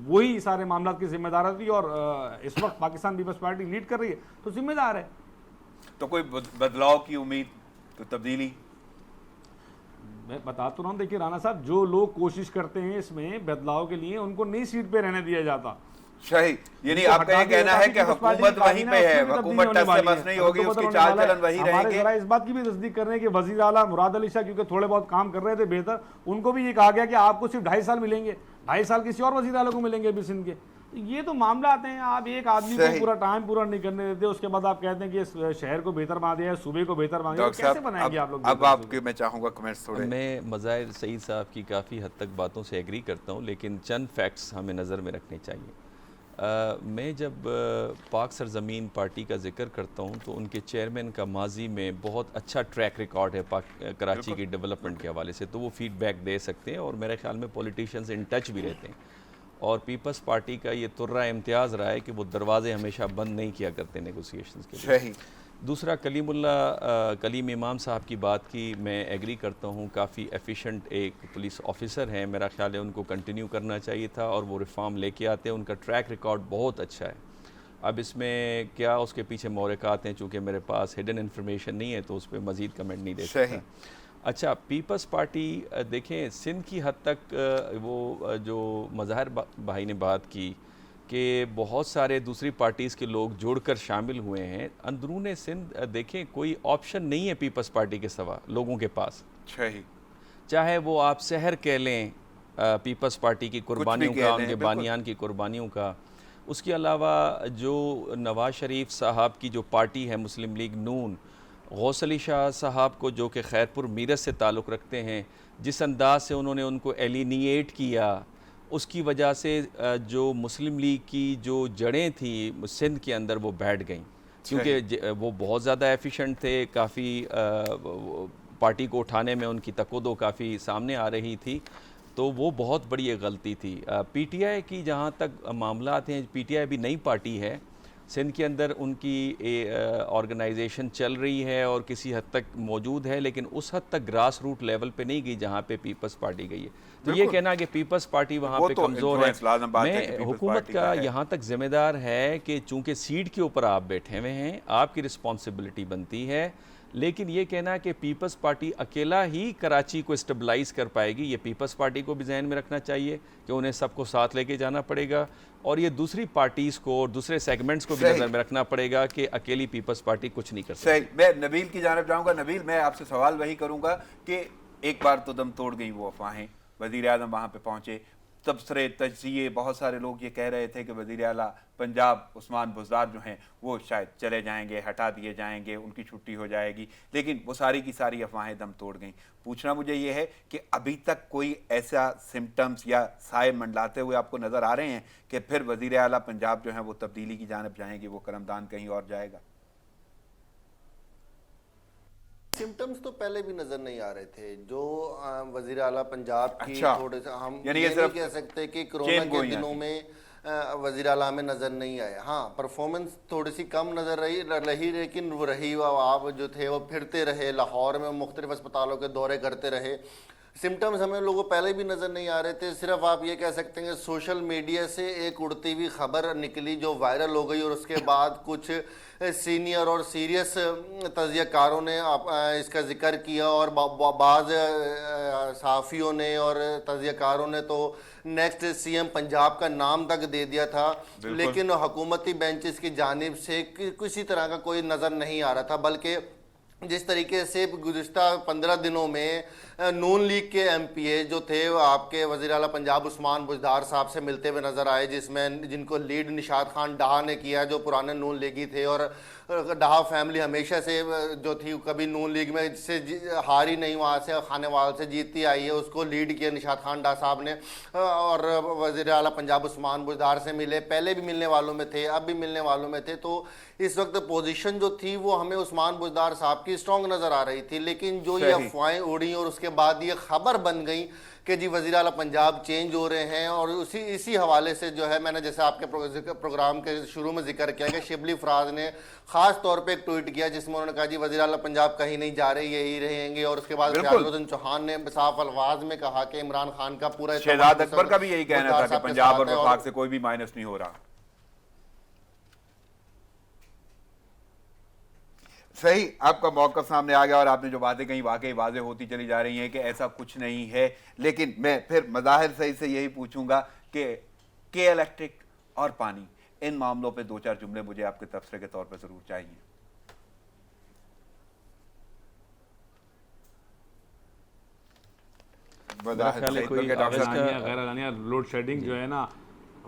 वही सारे मामलों की जिम्मेदार थी। और इस वक्त पाकिस्तान पीपल्स पार्टी लीड कर रही है, तो जिम्मेदार है। तो कोई बदलाव की उम्मीद, तो तब्दीली? मैं बता तो रहा हूँ, देखिए राना साहब, जो लोग कोशिश करते हैं इसमें बदलाव के लिए, उनको नई सीट पे रहने दिया जाता। सही, यानी आपका ये कहना है कि हुकूमत वहीं पे है, हुकूमत टस से बस नहीं होगी, उसकी चाल चलन वही रहेगी। हमारे इस बात की भी तस्दीक कर रहे हैं कि वज़ीर आला मुराद अली शाह, क्योंकि थोड़े बहुत काम कर रहे थे बेहतर, उनको भी ये कहा गया कि आपको सिर्फ 2.5 साल मिलेंगे, 2.5 साल किसी और वज़ीर आला को मिलेंगे अभी सिंध के। ये तो मामला आते हैं, आप एक आदमी को पूरा टाइम पूरा नहीं करने देते, उसके बाद आप कहते हैं कि शहर को बेहतर बना दिया है, सूबे को बेहतर बना दिया, कैसे बनाएंगे आप लोग? अब आपके मैं चाहूँगा कमेंट्स थोड़े। मैं मज़ाहिर सईद साहब की काफ़ी हद तक बातों से एग्री करता हूँ, लेकिन चंद फैक्ट्स हमें नज़र में रखने चाहिए। मैं जब पाक सरजमीन पार्टी का जिक्र करता हूँ तो उनके चेयरमैन का माजी में बहुत अच्छा ट्रैक रिकॉर्ड है कराची की डेवलपमेंट के हवाले से, तो वो फीडबैक दे सकते हैं, और मेरे ख्याल में पॉलिटिशियंस इन टच भी रहते हैं। और पीपल्स पार्टी का ये तुर्रा इम्तियाज़ रहा है कि वो दरवाजे हमेशा बंद नहीं किया करते नेगोशिएशंस के लिए। दूसरा, कलीम इमाम साहब की बात की मैं एग्री करता हूँ, काफ़ी एफिशिएंट एक पुलिस ऑफिसर हैं, मेरा ख्याल है उनको कंटिन्यू करना चाहिए था, और वो रिफॉर्म लेके आते हैं, उनका ट्रैक रिकॉर्ड बहुत अच्छा है। اب اس میں کیا اس کے پیچھے محرکات ہیں، چونکہ میرے پاس ہڈن انفارمیشن نہیں ہے تو اس پہ مزید کمنٹ نہیں دے سکتا. اچھا، پیپلز پارٹی دیکھیں سندھ کی حد تک وہ جو مظاہر بھائی نے بات کی کہ بہت سارے دوسری پارٹیز کے لوگ جڑ کر شامل ہوئے ہیں، اندرون سندھ دیکھیں کوئی آپشن نہیں ہے پیپلز پارٹی کے سوا لوگوں کے پاس. چاہے وہ آپ سحر کہہ لیں پیپلز پارٹی کی قربانیوں کا، ان کے بانیان کی قربانیوں کا. اس کے علاوہ جو نواز شریف صاحب کی جو پارٹی ہے مسلم لیگ نون، غوث علی شاہ صاحب کو جو کہ خیرپور میرٹھ سے تعلق رکھتے ہیں، جس انداز سے انہوں نے ان کو ایلینیٹ کیا، اس کی وجہ سے جو مسلم لیگ کی جو جڑیں تھیں سندھ کے اندر وہ بیٹھ گئیں، کیونکہ وہ بہت زیادہ ایفیشنٹ تھے، کافی پارٹی کو اٹھانے میں ان کی تقدو کافی سامنے آ رہی تھی. تو وہ بہت بڑی ایک غلطی تھی. پی ٹی آئی کی جہاں تک معاملات ہیں، پی ٹی آئی بھی نئی پارٹی ہے سندھ کے اندر، ان کی آرگنائزیشن چل رہی ہے اور کسی حد تک موجود ہے، لیکن اس حد تک گراس روٹ لیول پہ نہیں گئی جہاں پہ پیپلز پارٹی گئی ہے. تو یہ کہنا کہ پیپلز پارٹی وہاں پہ کمزور ہے، میں حکومت کا یہاں تک ذمہ دار ہے کہ چونکہ سیٹ کے اوپر آپ بیٹھے ہوئے ہیں، آپ کی رسپانسبلٹی بنتی ہے، لیکن یہ کہنا کہ پیپلز پارٹی اکیلا ہی کراچی کو اسٹیبلائز کر پائے گی، یہ پیپلز پارٹی کو بھی ذہن میں رکھنا چاہیے کہ انہیں سب کو ساتھ لے کے جانا پڑے گا، اور یہ دوسری پارٹیز کو اور دوسرے سیگمنٹس کو بھی نظر میں رکھنا پڑے گا کہ اکیلی پیپلز پارٹی کچھ نہیں کر سکتی. صحیح. میں نبیل کی جانب جاؤں گا. نبیل، میں آپ سے سوال وہی کروں گا کہ ایک بار تو دم توڑ گئی وہ افواہیں، وزیر اعظم وہاں پہ پہنچے، تبصرے تجزیے، بہت سارے لوگ یہ کہہ رہے تھے کہ وزیر اعلیٰ پنجاب عثمان بزدار جو ہیں وہ شاید چلے جائیں گے، ہٹا دیے جائیں گے، ان کی چھٹی ہو جائے گی، لیکن وہ ساری کی ساری افواہیں دم توڑ گئیں. پوچھنا مجھے یہ ہے کہ ابھی تک کوئی ایسا سمٹمز یا سائے منڈلاتے ہوئے آپ کو نظر آ رہے ہیں کہ پھر وزیر اعلیٰ پنجاب جو ہیں وہ تبدیلی کی جانب جائیں گے، وہ قلمدان کہیں اور جائے گا؟ سمٹمز تو پہلے بھی نظر نہیں آ رہے تھے جو وزیر اعلیٰ پنجاب کی. تھوڑے سے ہم یہ نہیں کہہ سکتے کہ کرونا کے دنوں میں وزیر اعلیٰ ہمیں نظر نہیں آئے. ہاں پرفارمنس تھوڑی سی کم نظر رہی لیکن وہ رہی. آپ جو تھے وہ پھرتے رہے، لاہور میں مختلف اسپتالوں کے دورے کرتے رہے. سمٹمز ہمیں لوگوں پہلے بھی نظر نہیں آ رہے تھے. صرف آپ یہ کہہ سکتے ہیں کہ سوشل میڈیا سے ایک اڑتی ہوئی خبر نکلی جو وائرل ہو گئی، اور اس کے بعد کچھ سینئر اور سیریس تجزیہ کاروں نے اس کا ذکر کیا، اور بعض صحافیوں نے اور تجزیہ کاروں نے تو نیکسٹ سی ایم پنجاب کا نام تک دے دیا تھا، لیکن حکومتی بینچز کی جانب سے کسی طرح کا کوئی نظر نہیں آ رہا تھا. بلکہ جس طریقے سے گزشتہ 15 دنوں میں نون لیگ کے ایم پی اے جو تھے آپ کے وزیر اعلیٰ پنجاب عثمان بزدار صاحب سے ملتے ہوئے نظر آئے، جن کو لیڈ نشاط خان ڈہا نے کیا جو پرانے نون لیگی تھے، اور ڈہا فیملی ہمیشہ سے جو تھی کبھی نون لیگ میں سے ہاری نہیں، وہاں سے خانے وال سے جیتتی آئی ہے، اس کو لیڈ کیا نشاط خان ڈہا صاحب نے. اور وزیر اعلیٰ پنجاب عثمان بزدار سے ملے، پہلے بھی ملنے والوں میں تھے، اب بھی ملنے والوں میں تھے. تو اس وقت پوزیشن جو تھی وہ ہمیں عثمان بزدار صاحب کی اسٹرانگ نظر آ رہی تھی. لیکن جو یہ افواہیں اڑیں اور اس کے بعد یہ خبر بن گئی کہ جی وزیر اعلیٰ پنجاب چینج ہو رہے ہیں، اور اسی حوالے سے جو ہے میں نے جیسے آپ کے پروگرام کے شروع میں ذکر کیا کہ شبلی فراز نے خاص طور پہ ایک ٹویٹ کیا جس میں انہوں نے کہا جی وزیر اعلیٰ پنجاب کہیں نہیں جا رہے، یہی رہیں گے. اور اس کے بعد فیاض الدین چوہان نے صاف الفاظ میں کہا کہ عمران خان کا پورا شہزاد اکبر کا بھی یہی کہنا تھا کہ پنجاب اور وفاق سے کوئی بھی مائنس نہیں ہو رہا. صحیح. آپ کا موقف سامنے آ گیا اور آپ نے جو باتیں کہیں واقعی واضح ہوتی چلی جا رہی ہیں کہ ایسا کچھ نہیں ہے. لیکن میں پھر مظاہر صحیح سے یہی پوچھوں گا کہ کے الیکٹرک اور پانی، ان معاملوں پہ دو چار جملے مجھے آپ کے تبصرے کے طور پہ ضرور چاہیے. غیر اعلانیہ لوڈ شیڈنگ جو ہے نا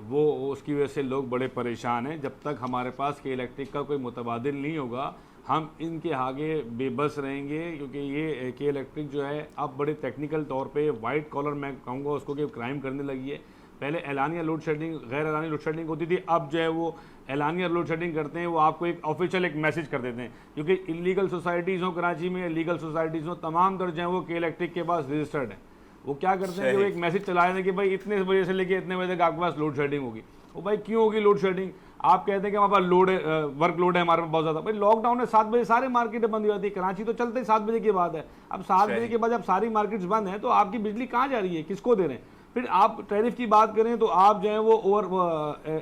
وہ اس کی وجہ سے لوگ بڑے پریشان ہیں. جب تک ہمارے پاس کے الیکٹرک کا کوئی متبادل نہیں ہوگا ہم ان کے آگے بے بس رہیں گے، کیونکہ یہ کے الیکٹرک جو ہے اب بڑے ٹیکنیکل طور پہ وائٹ کالر میں کہوں گا اس کو کہ کرائم کرنے لگی ہے. پہلے اعلانیہ لوڈ شیڈنگ غیر اعلانیہ لوڈ شیڈنگ ہوتی تھی، اب جو ہے وہ اعلانیہ لوڈ شیڈنگ کرتے ہیں، وہ آپ کو ایک آفیشیل ایک میسج کر دیتے ہیں. کیونکہ انلیگل سوسائٹیز ہوں کراچی میں، لیگل سوسائٹیز ہوں، تمام در جو ہیں وہ کے الیکٹرک کے پاس رجسٹرڈ ہیں. وہ کیا کرتے ہیں کہ وہ ایک میسج چلا رہے ہیں کہ بھائی اتنے بجے سے لے کے اتنے بجے تک آپ کے پاس لوڈ شیڈنگ ہوگی. وہ بھائی کیوں ہوگی لوڈ شیڈنگ؟ آپ کہتے ہیں کہ ہمارے پاس لوڈ ہے، ورک لوڈ ہے ہمارے پاس بہت زیادہ. بھائی لاک ڈاؤن ہے، 7 بجے سارے مارکیٹیں بند ہو جاتی ہے. کراچی تو چلتے 7 بجے کے بعد ہے. اب 7 بجے کے بعد جب ساری مارکیٹس بند ہیں تو آپ کی بجلی کہاں جا رہی ہے، کس کو دے رہے ہیں؟ پھر آپ ٹیرف کی بات کریں تو آپ جو ہیں وہ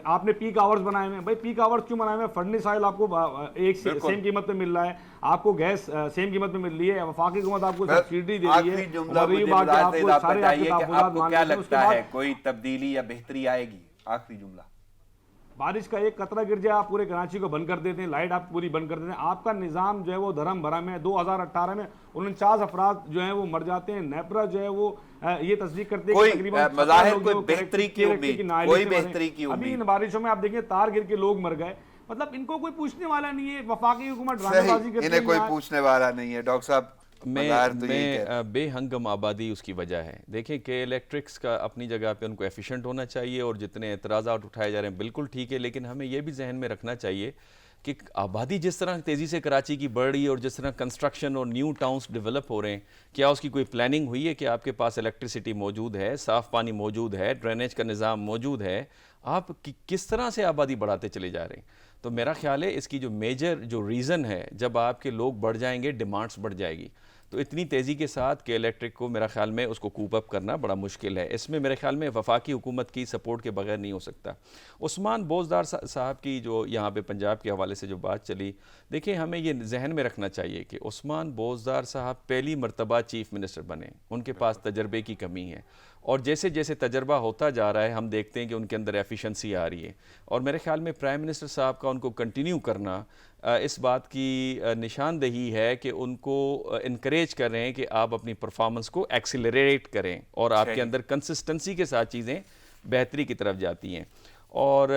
آپ نے پیک آورز بنائے ہوئے ہیں. بھائی پیک آورز کیوں بنائے ہوئے ہیں؟ فرنس آئل آپ کو ایک سیم قیمت پہ مل رہا ہے, آپ کو گیس سیم قیمت پہ مل رہی ہے, وفاقی حکومت آپ کو سبسڈی دے رہی ہے, اور یہ بات کہ آپ کو سارے آپ کے تحفظات مان کیا لیتے ہیں. اس کے لگتا بعد ہے کوئی تبدیلی یا بہتری آئے گی؟ آخری جملہ. بارش کا ایک قطرہ گر جائے آپ پورے کراچی کو بند کر دیتے ہیں, لائٹ آپ پوری بند کر دیتے ہیں. آپ کا نظام جو ہے وہ دھرم بھرم ہے. 2018 میں 49 افراد جو ہیں وہ مر جاتے ہیں. نیپرا جو ہے وہ یہ تصدیق کرتے ہیں کہ تقریباً مظاہر کوئی بہتری کی امید, کوئی بہتری کی امید. ابھی ان بارشوں میں آپ دیکھیں تار گر کے لوگ مر گئے. مطلب ان کو کوئی پوچھنے والا نہیں ہے. وفاقی حکومت ڈرامے بازی کرتی ہے, انہیں کوئی پوچھنے والا نہیں ہے. ڈاکٹر صاحب میں بے ہنگم آبادی اس کی وجہ ہے. دیکھیں کہ الیکٹرکس کا اپنی جگہ پہ ان کو ایفیشنٹ ہونا چاہیے, اور جتنے اعتراضات اٹھائے جا رہے ہیں بالکل ٹھیک ہے, لیکن ہمیں یہ بھی ذہن میں رکھنا چاہیے کہ آبادی جس طرح تیزی سے کراچی کی بڑھ رہی ہے, اور جس طرح کنسٹرکشن اور نیو ٹاؤنز ڈیولپ ہو رہے ہیں, کیا اس کی کوئی پلاننگ ہوئی ہے کہ آپ کے پاس الیکٹریسٹی موجود ہے, صاف پانی موجود ہے, ڈرینیج کا نظام موجود ہے, آپ کس طرح سے آبادی بڑھاتے چلے جا رہے ہیں؟ تو میرا خیال ہے اس کی جو میجر جو ریزن ہے, جب آپ کے لوگ بڑھ جائیں گے ڈیمانڈز بڑھ جائے گی, تو اتنی تیزی کے ساتھ کہ الیکٹرک کو میرا خیال میں اس کو کوپ اپ کرنا بڑا مشکل ہے. اس میں میرے خیال میں وفاقی حکومت کی سپورٹ کے بغیر نہیں ہو سکتا. عثمان بوزدار صاحب کی جو یہاں پہ پنجاب کے حوالے سے جو بات چلی, دیکھیں ہمیں یہ ذہن میں رکھنا چاہیے کہ عثمان بوزدار صاحب پہلی مرتبہ چیف منسٹر بنے, ان کے پاس تجربے کی کمی ہے, اور جیسے جیسے تجربہ ہوتا جا رہا ہے ہم دیکھتے ہیں کہ ان کے اندر ایفیشنسی آ رہی ہے. اور میرے خیال میں پرائم منسٹر صاحب کا ان کو کنٹینیو کرنا اس بات کی نشاندہی ہے کہ ان کو انکریج کر رہے ہیں کہ آپ اپنی پرفارمنس کو ایکسیلریٹ کریں, اور آپ کے اندر کنسسٹنسی کے ساتھ چیزیں بہتری کی طرف جاتی ہیں. اور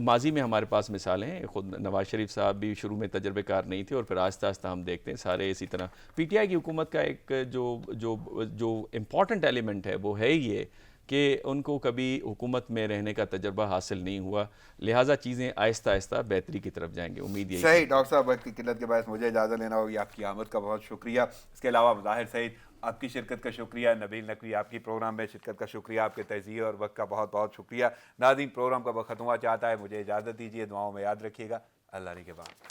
ماضی میں ہمارے پاس مثالیں ہیں, خود نواز شریف صاحب بھی شروع میں تجربے کار نہیں تھے, اور پھر آہستہ آہستہ ہم دیکھتے ہیں سارے اسی طرح. پی ٹی آئی کی حکومت کا ایک جو امپورٹنٹ ایلیمنٹ ہے وہ ہے یہ کہ ان کو کبھی حکومت میں رہنے کا تجربہ حاصل نہیں ہوا, لہٰذا چیزیں آہستہ آہستہ بہتری کی طرف جائیں گے, امید یہی. صحیح. ڈاکٹر صاحب وقت کی قلت کے باعث مجھے اجازت لینا ہوگی. آپ کی آمد کا بہت شکریہ. اس کے علاوہ ظاہر سعید آپ کی شرکت کا شکریہ, نبیل نقوی آپ کی پروگرام میں شرکت کا شکریہ, آپ کے تجزیے اور وقت کا بہت بہت شکریہ. ناظرین پروگرام کا وقت ختم ہوا چاہتا ہے, مجھے اجازت دیجیے, دعاؤں میں یاد رکھیے گا. اللہ نے کے بعد